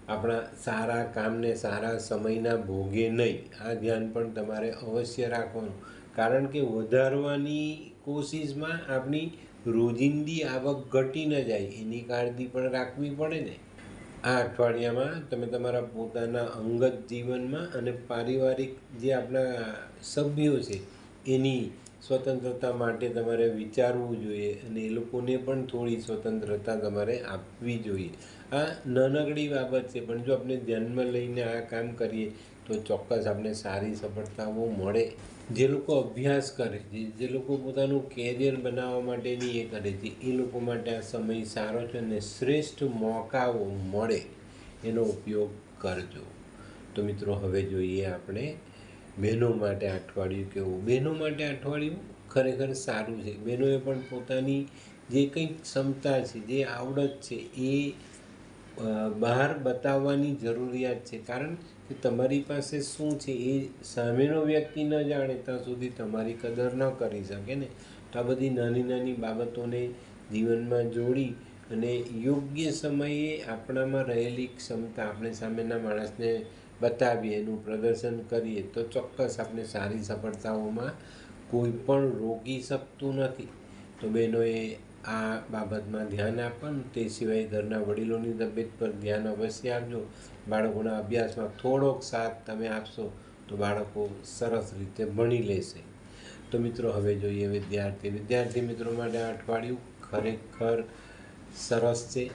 આપણા સારા કામને સારા સમયના ભોગે નહીં. આ ધ્યાન પણ તમારે અવશ્ય રાખવાનું. કારણ કે વધારવાની કોશિશમાં આપણી રોજિંદી આવક ઘટી ન જાય એની કાળજી પણ રાખવી પડે ને. આ અઠવાડિયામાં તમે તમારા પોતાના અંગત જીવનમાં અને પારિવારિક જે આપણા સભ્યો છે એની સ્વતંત્રતા માટે તમારે વિચારવું જોઈએ અને એ લોકોને પણ થોડી સ્વતંત્રતા તમારે આપવી જોઈએ. આ નાનકડી બાબત છે, પણ જો આપણે ધ્યાનમાં લઈને આ કામ કરીએ તો ચોક્કસ આપણે સારી સફળતાઓ મળે. જે લોકો અભ્યાસ કરે છે, જે લોકો પોતાનું કેરિયર બનાવવા માટેની એ કરે છે, એ લોકો માટે આ સમય સારો છે અને શ્રેષ્ઠ મોકાઓ મળે એનો ઉપયોગ કરજો. તો મિત્રો હવે જોઈએ આપણે બહેનો માટે અઠવાડિયું કેવું. બહેનો માટે અઠવાડિયું ખરેખર સારું છે. બહેનોએ પણ પોતાની જે કંઈક ક્ષમતા છે, જે આવડત છે એ બહાર બતાવવાની જરૂરિયાત છે. કારણ કે તમારી પાસે શું છે એ સામેનો વ્યક્તિ ન જાણે ત્યાં સુધી તમારી કદર ન કરી શકે ને. તો આ બધી નાની નાની બાબતોને જીવનમાં જોડી અને યોગ્ય સમયે આપણામાં રહેલી ક્ષમતા આપણે સામેના માણસને બતાવીએ, એનું પ્રદર્શન કરીએ તો ચોક્કસ આપણે સારી સફળતાઓમાં કોઈ પણ રોકી શકતું નથી. તો બહેનોએ આ બાબતમાં ધ્યાન આપવાનું. તે સિવાય ઘરના વડીલોની તબિયત પર ધ્યાન અવશ્ય આપજો. બાળકોના અભ્યાસમાં થોડોક સાથ તમે આપશો તો બાળકો સરસ રીતે ભણી લેશે. તો મિત્રો હવે જોઈએ વિદ્યાર્થી મિત્રો માટે આ અઠવાડિયું ખરેખર સરસ છે.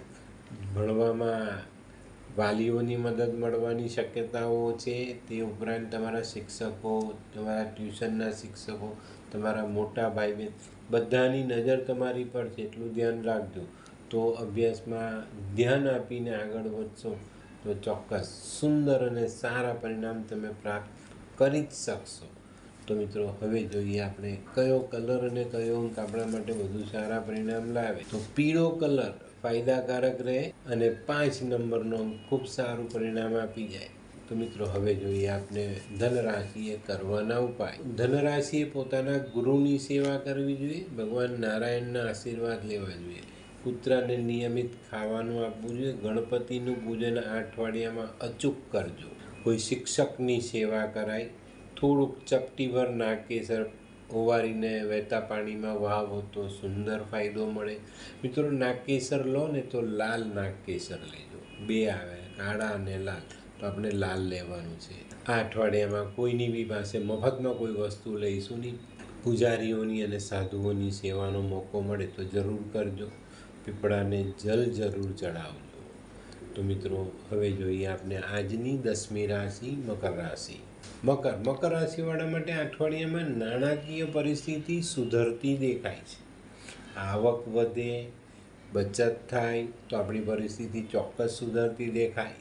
ભણવામાં વાલીઓની મદદ મળવાની શક્યતાઓ છે. તે ઉપરાંત તમારા શિક્ષકો, તમારા ટ્યુશનના શિક્ષકો, તમારા મોટા ભાઈ બહેન બધાની નજર તમારી પર છે, એટલું ધ્યાન રાખજો. તો અભ્યાસમાં ધ્યાન આપીને આગળ વધશો તો ચોક્કસ સુંદર અને સારા પરિણામ તમે પ્રાપ્ત કરી જ શકશો. તો મિત્રો હવે જોઈએ આપણે કયો કલર અને કયો અંક આપણા માટે વધુ સારા પરિણામ લાવે. તો પીળો કલર ફાયદાકારક રહે અને 5 નંબરનો અંક ખૂબ સારું પરિણામ આપી જાય. તો મિત્રો હવે જોઈએ આપણે ધનરાશિએ કરવાના ઉપાય. ધનરાશિએ પોતાના ગુરુની સેવા કરવી જોઈએ. ભગવાન નારાયણના આશીર્વાદ લેવા જોઈએ. કૂતરાને નિયમિત ખાવાનું આપવું જોઈએ. ગણપતિનું પૂજન આ અઠવાડિયામાં અચૂક કરજો. કોઈ શિક્ષકની સેવા કરાય. થોડુંક ચપટીભર નાગકેસર ઓવારીને વહેતા પાણીમાં વહાવો તો સુંદર ફાયદો મળે. મિત્રો નાગકેસર લો ને તો લાલ નાગકેસર લેજો. 2 આવે, કાળા અને લાલ. તો આપણે લાલ લેવાનું છે. આ અઠવાડિયામાં કોઈની બી પાસે મફતમાં કોઈ વસ્તુ લઈશું નહીં. પૂજારીઓની અને સાધુઓની સેવાનો મોકો મળે તો જરૂર કરજો. પીપળાને જલ જરૂર ચડાવજો. તો મિત્રો હવે જોઈએ આપણે આજની 10મી રાશિ મકર રાશિ. મકર રાશિવાળા માટે અઠવાડિયામાં નાણાકીય પરિસ્થિતિ સુધરતી દેખાય છે. આવક વધે, બચત થાય તો આપણી પરિસ્થિતિ ચોક્કસ સુધરતી દેખાય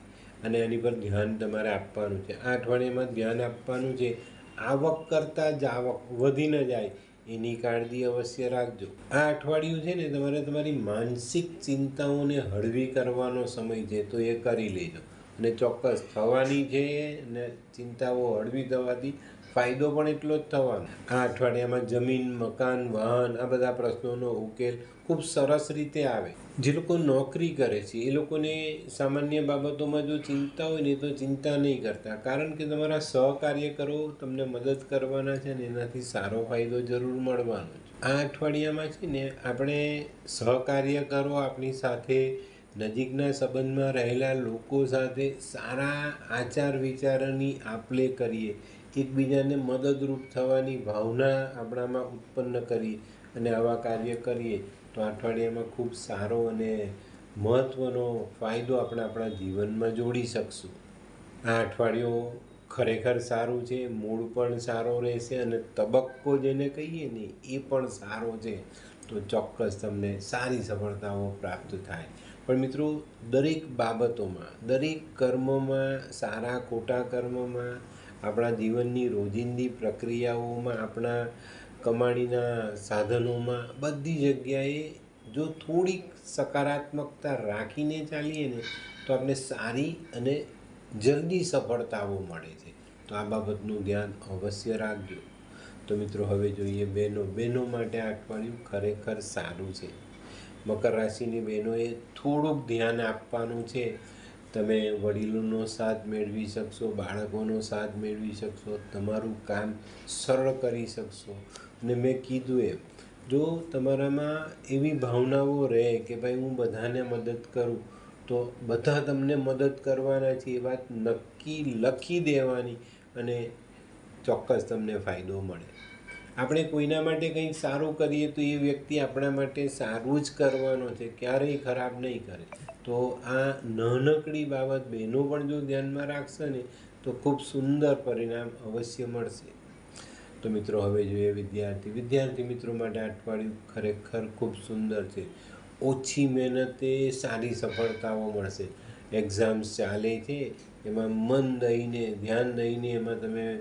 અને એની પર ધ્યાન તમારે આપવાનું છે. આ અઠવાડિયામાં ધ્યાન આપવાનું છે. આવક કરતાં જ આવક વધી ન જાય એની કાળજી અવશ્ય રાખજો. આ અઠવાડિયું છે ને તમારે તમારી માનસિક ચિંતાઓને હળવી કરવાનો સમય છે, તો એ કરી લેજો અને ચોક્કસ થવાની છે. અને ચિંતાઓ હળવી થવાથી ફાયદો પણ એટલો જ થવાનો. આ અઠવાડિયામાં જમીન, મકાન, વાહન આ બધા પ્રશ્નોનો ઉકેલ ખૂબ સરસ રીતે આવે. જે લોકો નોકરી કરે છે એ લોકોને સામાન્ય બાબતોમાં જો ચિંતા હોય ને તો ચિંતા નહીં કરતા, કારણ કે તમારા સહકાર્યકરો તમને મદદ કરવાના છે ને એનાથી સારો ફાયદો જરૂર મળવાનો છે. આ અઠવાડિયામાં છે ને આપણે સહકાર્યકરો આપણી સાથે, નજીકના સંબંધમાં રહેલા લોકો સાથે સારા આચાર વિચારોની આપ-લે કરીએ, એકબીજાને મદદરૂપ થવાની ભાવના આપણામાં ઉત્પન્ન કરીએ અને આવા કાર્ય કરીએ તો અઠવાડિયામાં ખૂબ સારો અને મહત્ત્વનો ફાયદો આપણે આપણા જીવનમાં જોડી શકશું. આ અઠવાડિયું ખરેખર સારું છે. મૂડ પણ સારો રહેશે અને તબક્કો જેને કહીએ ને એ પણ સારો છે. તો ચોક્કસ તમને સારી સફળતાઓ પ્રાપ્ત થાય. પણ મિત્રો દરેક બાબતોમાં, દરેક કર્મોમાં, સારા ખોટા કર્મમાં, આપણા જીવનની રોજિંદી પ્રક્રિયાઓમાં, આપણા કમાણીના સાધનોમાં બધી જગ્યાએ જો થોડીક સકારાત્મકતા રાખીને ચાલીએ ને તો આપણે સારી અને જલ્દી સફળતાઓ મળે છે. તો આ બાબતનું ધ્યાન અવશ્ય રાખજો. તો મિત્રો હવે જોઈએ બહેનો માટે આ અઠવાડિયું ખરેખર સારું છે. મકર રાશિની બહેનોએ થોડુંક ધ્યાન આપવાનું છે. તમે વડીલોનો સાથ મેળવી શકશો, બાળકોનો સાથ મેળવી શકશો, તમારું કામ સરળ કરી શકશો. અને મેં કીધું એમ જો તમારામાં એવી ભાવનાઓ રહે કે ભાઈ હું બધાને મદદ કરું તો બધા તમને મદદ કરવાના છે એ વાત નક્કી લખી દેવાની અને ચોક્કસ તમને ફાયદો મળે. આપણે કોઈના માટે કંઈક સારું કરીએ તો એ વ્યક્તિ આપણા માટે સારું જ કરવાનો છે, ક્યારેય ખરાબ નહીં કરે. તો આ નાનકડી બાબત બહેનો પણ જો ધ્યાનમાં રાખશે ને તો ખૂબ સુંદર પરિણામ અવશ્ય મળશે. તો મિત્રો હવે જોઈએ વિદ્યાર્થી મિત્રો માટે અઠવાડિયું ખરેખર ખૂબ સુંદર છે. ઓછી મહેનતે સારી સફળતાઓ મળશે. એક્ઝામ્સ ચાલે છે એમાં મન દઈને, ધ્યાન દઈને એમાં તમે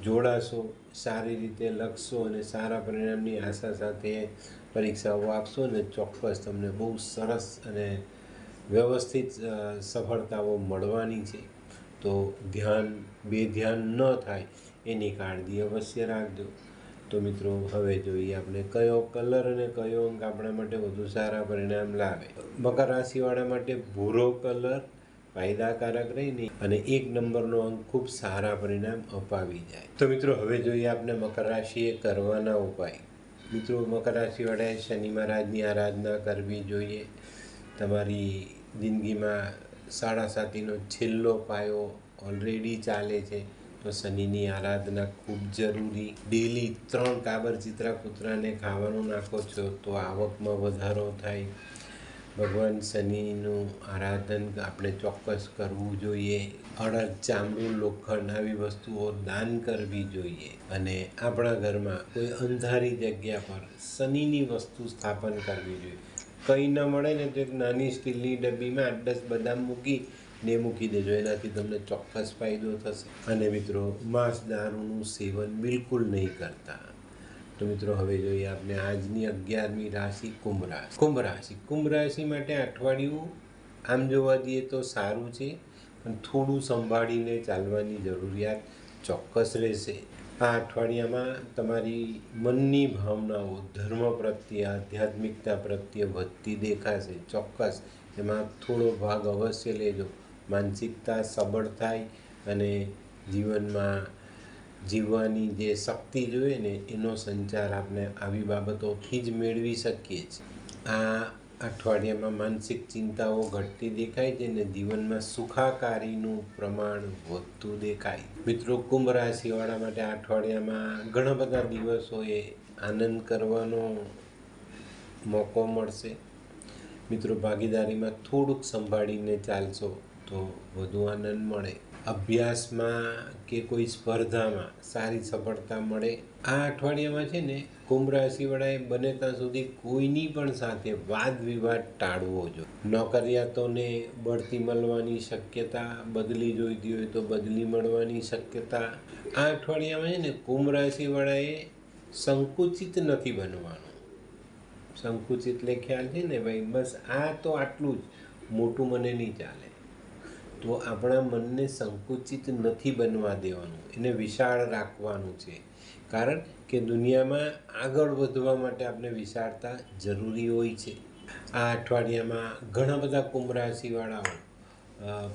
જોડાશો, સારી રીતે લખશો અને સારા પરિણામની આશા સાથે પરીક્ષાઓ આપશો ને ચોક્કસ તમને બહુ સરસ અને વ્યવસ્થિત સફળતાઓ મળવાની છે. તો બેધ્યાન ન થાય એની કાળજી અવશ્ય રાખજો. તો મિત્રો હવે જોઈએ આપણે કયો કલર અને કયો અંક આપણા માટે વધુ સારા પરિણામ લાવે. મકર રાશિવાળા માટે ભૂરો કલર ફાયદાકારક રહીને અને 1 નંબરનો અંક ખૂબ સારા પરિણામ અપાવી જાય. તો મિત્રો હવે જોઈએ આપણે મકર રાશિએ કરવાના ઉપાય. મિત્રો મકર રાશિવાળાએ શનિ મહારાજની આરાધના કરવી જોઈએ. તમારી જિંદગીમાં સાડાસાતીનો છેલ્લો પાયો ઓલરેડી ચાલે છે, તો શનિની આરાધના ખૂબ જરૂરી. ડેલી 3 કાબર ચિત્રા કૂતરાને ખાવાનું નાખો છો તો આવકમાં વધારો થાય. ભગવાન શનિનું આરાધન આપણે ચોક્કસ કરવું જોઈએ. અડદ, ચામડું, લોખંડ આવી વસ્તુઓ દાન કરવી જોઈએ. અને આપણા ઘરમાં કોઈ અંધારી જગ્યા પર શનિની વસ્તુ સ્થાપન કરવી જોઈએ. કંઈ ન મળે ને તો એક નાની સ્ટીલની ડબ્બીમાં 8-10 બદામ મૂકી દેજો, એનાથી તમને ચોક્કસ ફાયદો થશે. અને મિત્રો માંસ દારૂનું સેવન બિલકુલ નહીં કરતા. તો મિત્રો હવે જોઈએ આપણે આજની 11મી રાશિ કુંભ રાશિ. કુંભ રાશિ માટે અઠવાડિયું આમ જોવા જઈએ તો સારું છે, પણ થોડું સંભાળીને ચાલવાની જરૂરિયાત ચોક્કસ રહેશે. આ અઠવાડિયામાં તમારી મનની ભાવનાઓ ધર્મ પ્રત્યે, આધ્યાત્મિકતા પ્રત્યે વધતી દેખાશે. ચોક્કસ એમાં થોડો ભાગ અવશ્ય લેજો. માનસિકતા સબળ થાય અને જીવનમાં જીવવાની જે શક્તિ જોઈએ ને એનો સંચાર આપણે આવી બાબતોથી જ મેળવી શકીએ છીએ. આ અઠવાડિયામાં માનસિક ચિંતાઓ ઘટતી દેખાય છે અને જીવનમાં સુખાકારીનું પ્રમાણ વધતું દેખાય. મિત્રો કુંભ રાશિવાળા માટે આ અઠવાડિયામાં ઘણા બધા દિવસોએ આનંદ કરવાનો મોકો મળશે. મિત્રો ભાગીદારીમાં થોડુંક સંભાળીને ચાલશો તો વધુ આનંદ મળે. અભ્યાસમાં કે કોઈ સ્પર્ધામાં સારી સફળતા મળે. આ અઠવાડિયામાં છે ને કુંભ રાશિવાળાએ બને ત્યાં સુધી કોઈની પણ સાથે વાદ વિવાદ ટાળવો જોઈએ. નોકરિયાતોને બઢતી મળવાની શક્યતા, બદલી જોઈતી હોય તો બદલી મળવાની શક્યતા. આ અઠવાડિયામાં છે ને કુંભ રાશિવાળાએ સંકુચિત નથી બનવાનું. સંકુચિત એટલે ખ્યાલ છે ને ભાઈ, બસ આ તો આટલું જ, મોટું મને નહીં ચાલે. તો આપણા મનને સંકુચિત નથી બનવા દેવાનું, એને વિશાળ રાખવાનું છે. કારણ કે દુનિયામાં આગળ વધવા માટે આપણે વિશાળતા જરૂરી હોય છે. આ અઠવાડિયામાં ઘણા બધા કુંભ રાશિવાળાઓ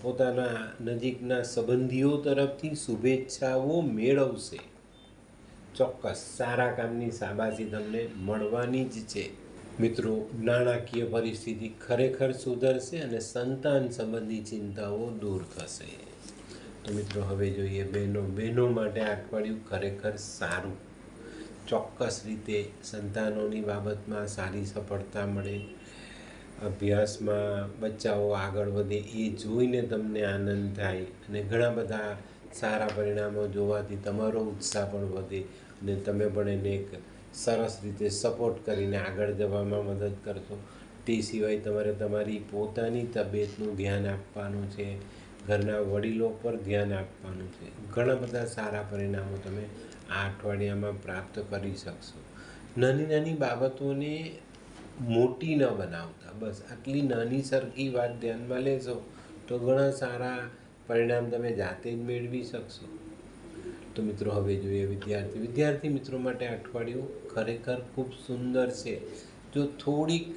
પોતાના નજીકના સંબંધીઓ તરફથી શુભેચ્છાઓ મેળવશે. ચોક્કસ સારા કામની શાબાશી તમને મળવાની જ છે. મિત્રો નાણાકીય પરિસ્થિતિ ખરેખર સુધરશે અને સંતાન સંબંધી ચિંતાઓ દૂર થશે. તો મિત્રો હવે જોઈએ બહેનો માટે આ અઠવાડિયું ખરેખર સારું. ચોક્કસ રીતે સંતાનોની બાબતમાં સારી સફળતા મળે. અભ્યાસમાં બચ્ચાઓ આગળ વધે એ જોઈને તમને આનંદ થાય અને ઘણા બધા સારા પરિણામો જોવાથી તમારો ઉત્સાહ પણ વધે અને તમે પણ એને એક સરસ રીતે સપોર્ટ કરીને આગળ જવામાં મદદ કરશો. તે સિવાય તમારે તમારી પોતાની તબિયતનું ધ્યાન આપવાનું છે, ઘરના વડીલો પર ધ્યાન આપવાનું છે. ઘણા બધા સારા પરિણામો તમે આ અઠવાડિયામાં પ્રાપ્ત કરી શકશો. નાની નાની બાબતોને મોટી ન બનાવતા, બસ આટલી નાની સરખી વાત ધ્યાનમાં લેશો તો ઘણા સારા પરિણામ તમે જાતે જ મેળવી શકશો. તો મિત્રો હવે જોઈએ વિદ્યાર્થી મિત્રો માટે અઠવાડિયું ખરેખર ખૂબ સુંદર છે. જો થોડીક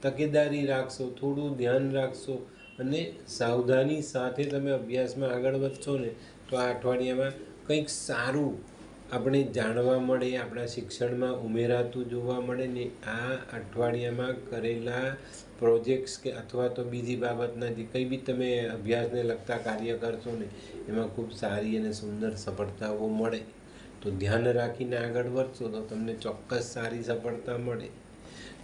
તકેદારી રાખશો, થોડું ધ્યાન રાખશો અને સાવધાની સાથે તમે અભ્યાસમાં આગળ વધશો ને તો આ અઠવાડિયામાં કંઈક સારું આપણે જાણવા મળે, આપણા શિક્ષણમાં ઉમેરાતું જોવા મળે ને. આ અઠવાડિયામાં કરેલા પ્રોજેક્ટ્સ કે અથવા તો બીજી બાબતના જે કંઈ બી તમે અભ્યાસને લગતા કાર્ય કરશો ને એમાં ખૂબ સારી અને સુંદર સફળતાઓ મળે. તો ધ્યાન રાખીને આગળ વધશો તો તમને ચોક્કસ સારી સફળતા મળે.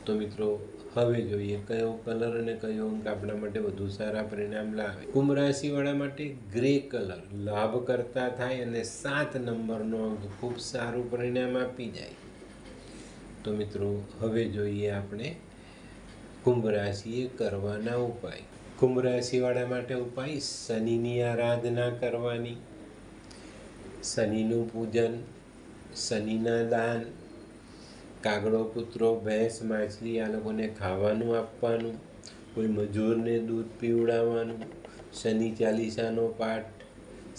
તો મિત્રો હવે જોઈએ કયો કલર અને કયો અંક આપણા માટે વધુ સારા પરિણામ લાવે. કુંભ રાશિવાળા માટે ગ્રે કલર લાભ કરતા થાય અને 7 નંબરનો અંક ખૂબ સારું પરિણામ આપી જાય. તો મિત્રો હવે જોઈએ આપણે કુંભ રાશિએ કરવાના ઉપાય. કુંભ રાશિવાળા માટે ઉપાય શનિની આરાધના કરવાની, શનિનું પૂજન, શનિના દાન, કાગડો, કૂતરો, ભેંસ, માછલી આ લોકોને ખાવાનું આપવાનું, કોઈ મજૂરને દૂધ પીવડાવવાનું, શનિ ચાલીસાનો પાઠ,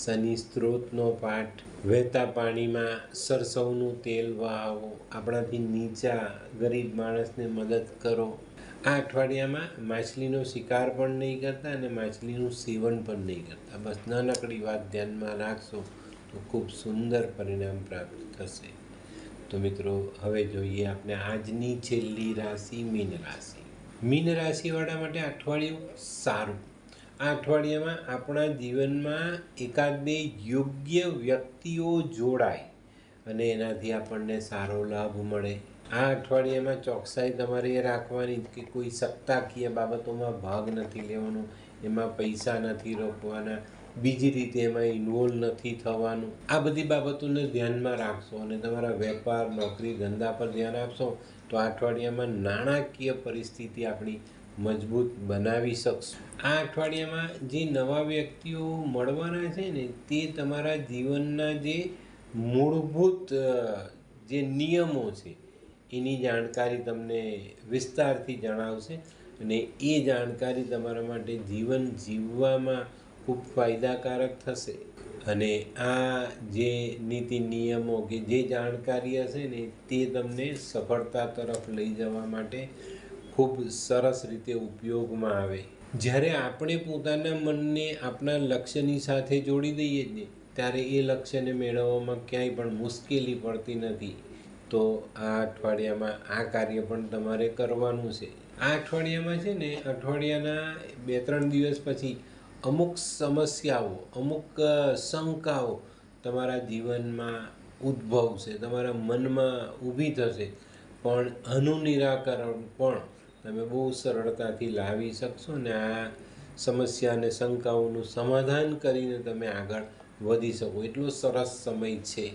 શનિ સ્ત્રોતનો પાઠ, વહેતા પાણીમાં સરસવનું તેલ વહાવો, આપણાથી નીચા ગરીબ માણસને મદદ કરો. આ અઠવાડિયામાં માછલીનો શિકાર પણ નહીં કરતા અને માછલીનું સેવન પણ નહીં કરતા. બસ નાનકડી વાત ધ્યાનમાં રાખશો તો ખૂબ સુંદર પરિણામ પ્રાપ્ત થશે. તો મિત્રો હવે જોઈએ આપણે આજની છેલ્લી રાશિ મીન રાશિ. મીન રાશિવાળા માટે અઠવાડિયું સારું. આ અઠવાડિયામાં આપણા જીવનમાં એકાદ બે યોગ્ય વ્યક્તિઓ જોડાય અને એનાથી આપણને સારો લાભ મળે. આ અઠવાડિયામાં ચોકસાઈ તમારે એ રાખવાની કે કોઈ સત્તાકીય બાબતોમાં ભાગ નથી લેવાનો, એમાં પૈસા નથી રોકવાના, બીજી રીતે એમાં ઇન્વોલ્વ નથી થવાનું. આ બધી બાબતોને ધ્યાનમાં રાખશો અને તમારા વેપાર, નોકરી, ધંધા પર ધ્યાન આપશો તો આ અઠવાડિયામાં નાણાકીય પરિસ્થિતિ આપણી મજબૂત બનાવી શકશો. આ અઠવાડિયામાં જે નવા વ્યક્તિઓ મળવાના છે ને તે તમારા જીવનના જે મૂળભૂત જે નિયમો છે એની જાણકારી તમને વિસ્તારથી જણાવશે અને એ જાણકારી તમારા માટે જીવન જીવવામાં ખૂબ ફાયદાકારક થશે. અને આ જે નીતિ નિયમો કે જે જાણકારી હશે ને તે તમને સફળતા તરફ લઈ જવા માટે ખૂબ સરસ રીતે ઉપયોગમાં આવે. જ્યારે આપણે પોતાના મનને આપણા લક્ષ્યની સાથે જોડી દઈએ જ ને ત્યારે એ લક્ષ્યને મેળવવામાં ક્યાંય પણ મુશ્કેલી પડતી નથી. તો આ અઠવાડિયામાં આ કાર્ય પણ તમારે કરવાનું છે. આ અઠવાડિયામાં છે ને અઠવાડિયાના 2-3 દિવસ પછી અમુક સમસ્યાઓ, અમુક શંકાઓ તમારા જીવનમાં ઉદ્ભવશે, તમારા મનમાં ઊભી થશે, પણ આનું નિરાકરણ પણ તમે બહુ સરળતાથી લાવી શકશો ને આ સમસ્યા અને શંકાઓનું સમાધાન કરીને તમે આગળ વધી શકો એટલો સરસ સમય છે.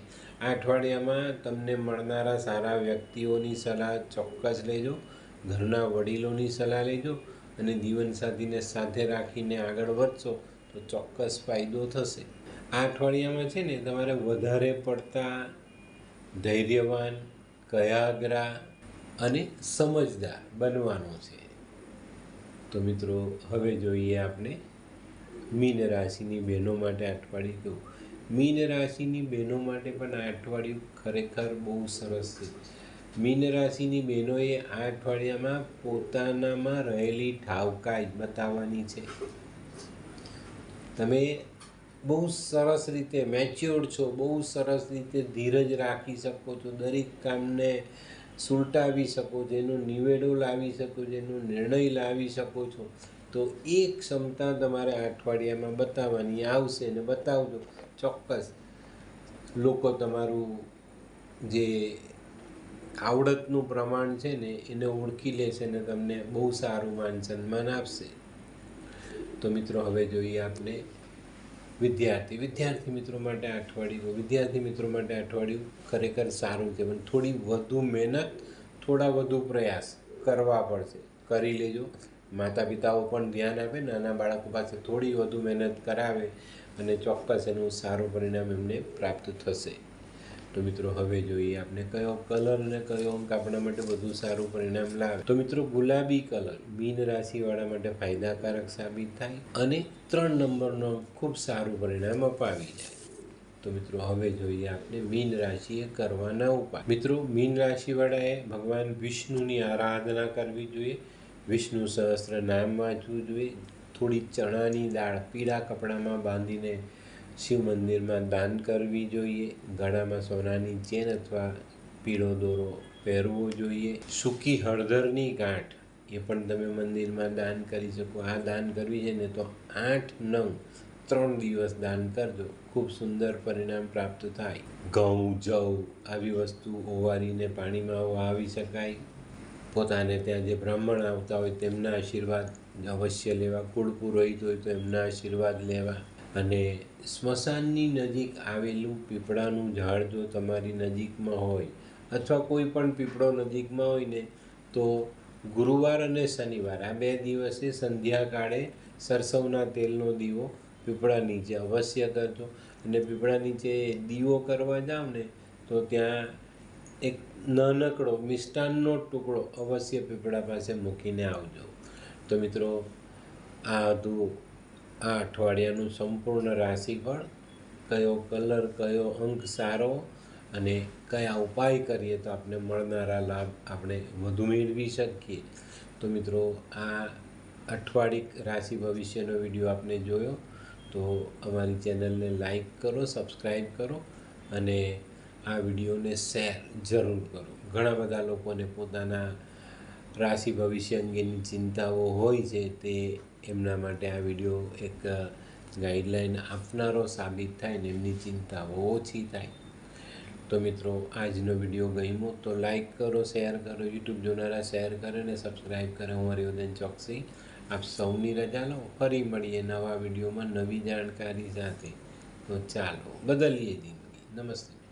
આ અઠવાડિયામાં તમને મળનારા સારા વ્યક્તિઓની સલાહ ચોક્કસ લેજો, ઘરના વડીલોની સલાહ લેજો અને જીવનસાથીને સાથે રાખીને આગળ વધશો તો ચોક્કસ ફાયદો થશે. આ અઠવાડિયામાં છે ને તમારે વધારે પડતા ધૈર્યવાન, કયાગ્રા અને સમજદાર બનવાનું છે. તો મિત્રો હવે જોઈએ આપણે મીન રાશિની બહેનો માટે અઠવાડિયું કેવું. મીન રાશિની બહેનો માટે પણ આ અઠવાડિયું ખરેખર બહુ સરસ છે. મીન રાશિની બહેનોએ આ અઠવાડિયામાં પોતાનામાં રહેલી ઠાવકાઈ બતાવવાની છે. તમે બહુ સરસ રીતે મેચ્યોર્ડ છો, બહુ સરસ રીતે ધીરજ રાખી શકો છો, દરેક કામને સુલટાવી શકો છો, એનો નિવેડો લાવી શકો છો, એનો નિર્ણય લાવી શકો છો. તો એ ક્ષમતા તમારે આ અઠવાડિયામાં બતાવવાની આવશે ને બતાવજો ચોક્કસ લોકો તમારું જે આવડતનું પ્રમાણ છે ને એને ઓળખી લેશે ને તમને બહુ સારું માન સન્માન આપશે. તો મિત્રો હવે જોઈએ આપણે વિદ્યાર્થી મિત્રો માટે અઠવાડિયું ખરેખર સારું છે, પણ થોડી વધુ મહેનત, થોડા વધુ પ્રયાસ કરવા પડશે. કરી લેજો. માતા પિતાઓ પણ ધ્યાન આપે, નાના બાળકો પાસે થોડી વધુ મહેનત કરાવે અને ચોક્કસ એનું સારું પરિણામ એમને પ્રાપ્ત થશે. તો મિત્રો હવે જોઈએ આપણે કયો કલર અને કયો અંક આપણા માટે વધુ સારું પરિણામ લાવે. તો મિત્રો ગુલાબી કલર મીન રાશિવાળા માટે ફાયદાકારક સાબિત થાય અને 3 નંબરનો ખૂબ સારું પરિણામ અપાવી જાય. તો મિત્રો હવે જોઈએ આપણે મીન રાશિએ કરવાના ઉપાય. મિત્રો મીન રાશિવાળાએ ભગવાન વિષ્ણુની આરાધના કરવી જોઈએ, વિષ્ણુ સહસ્ત્ર નામ વાંચવું જોઈએ, થોડી ચણાની દાળ પીળા કપડામાં બાંધીને શિવ મંદિરમાં દાન કરવી જોઈએ, ગળામાં સોનાની ચેન અથવા પીળો દોરો પહેરવો જોઈએ, સૂકી હળદરની ગાંઠ એ પણ તમે મંદિરમાં દાન કરી શકો. આ દાન કરવી છે ને તો 8 નંગ 3 દિવસ દાન કરજો, ખૂબ સુંદર પરિણામ પ્રાપ્ત થાય. ઘઉં, જવ આવી વસ્તુ ઓવારીને પાણીમાં વાવી શકાય. પોતાને ત્યાં જે બ્રાહ્મણ આવતા હોય તેમના આશીર્વાદ અવશ્ય લેવા, કુળ પુરોહિત હોય તો એમના આશીર્વાદ લેવા. અને સ્મશાનની નજીક આવેલું પીપળાનું ઝાડ જો તમારી નજીકમાં હોય અથવા કોઈ પણ પીપળો નજીકમાં હોય ને તો ગુરુવાર અને શનિવાર આ 2 દિવસે સંધ્યાકાળે સરસવના તેલનો દીવો પીપળા નીચે અવશ્ય કરજો. અને પીપળા નીચે દીવો કરવા જાઓ ને તો ત્યાં એક નાનકડો મિષ્ટાનનો ટુકડો અવશ્ય પીપળા પાસે મૂકીને આવજો. તો મિત્રો આ હતું આ અઠવાડિયાનું સંપૂર્ણ રાશિફળ. કયો કલર, કયો અંક સારો અને કયા ઉપાય કરીએ તો આપણે મળનારા લાભ આપણે વધુ મેળવી શકીએ. તો મિત્રો, આ અઠવાડિક રાશિ ભવિષ્યનો વિડીયો આપને જોયો તો અમારી ચેનલને લાઈક કરો, સબસ્ક્રાઈબ કરો અને આ વિડીયોને શેર જરૂર કરો. ઘણા બધા લોકોને પોતાના રાશિ ભવિષ્ય અંગેની ચિંતાઓ હોય છે, તે એમના માટે આ વિડીયો એક ગાઈડલાઈન આપનારો સાબિત થાય ને એમની ચિંતાઓ ઓછી થાય. તો મિત્રો, આજનો વિડીયો ગમ્યો તો લાઈક કરો, શેર કરો, યુટ્યુબ જોનારા શેર કરે ને સબસ્ક્રાઈબ કરે. હું હરિવર્ધન ચોકસી આપ સૌની રજા લો. ફરી મળીએ નવા વિડીયોમાં નવી જાણકારી સાથે. તો ચાલો બદલીએ જિંદગી. નમસ્તે.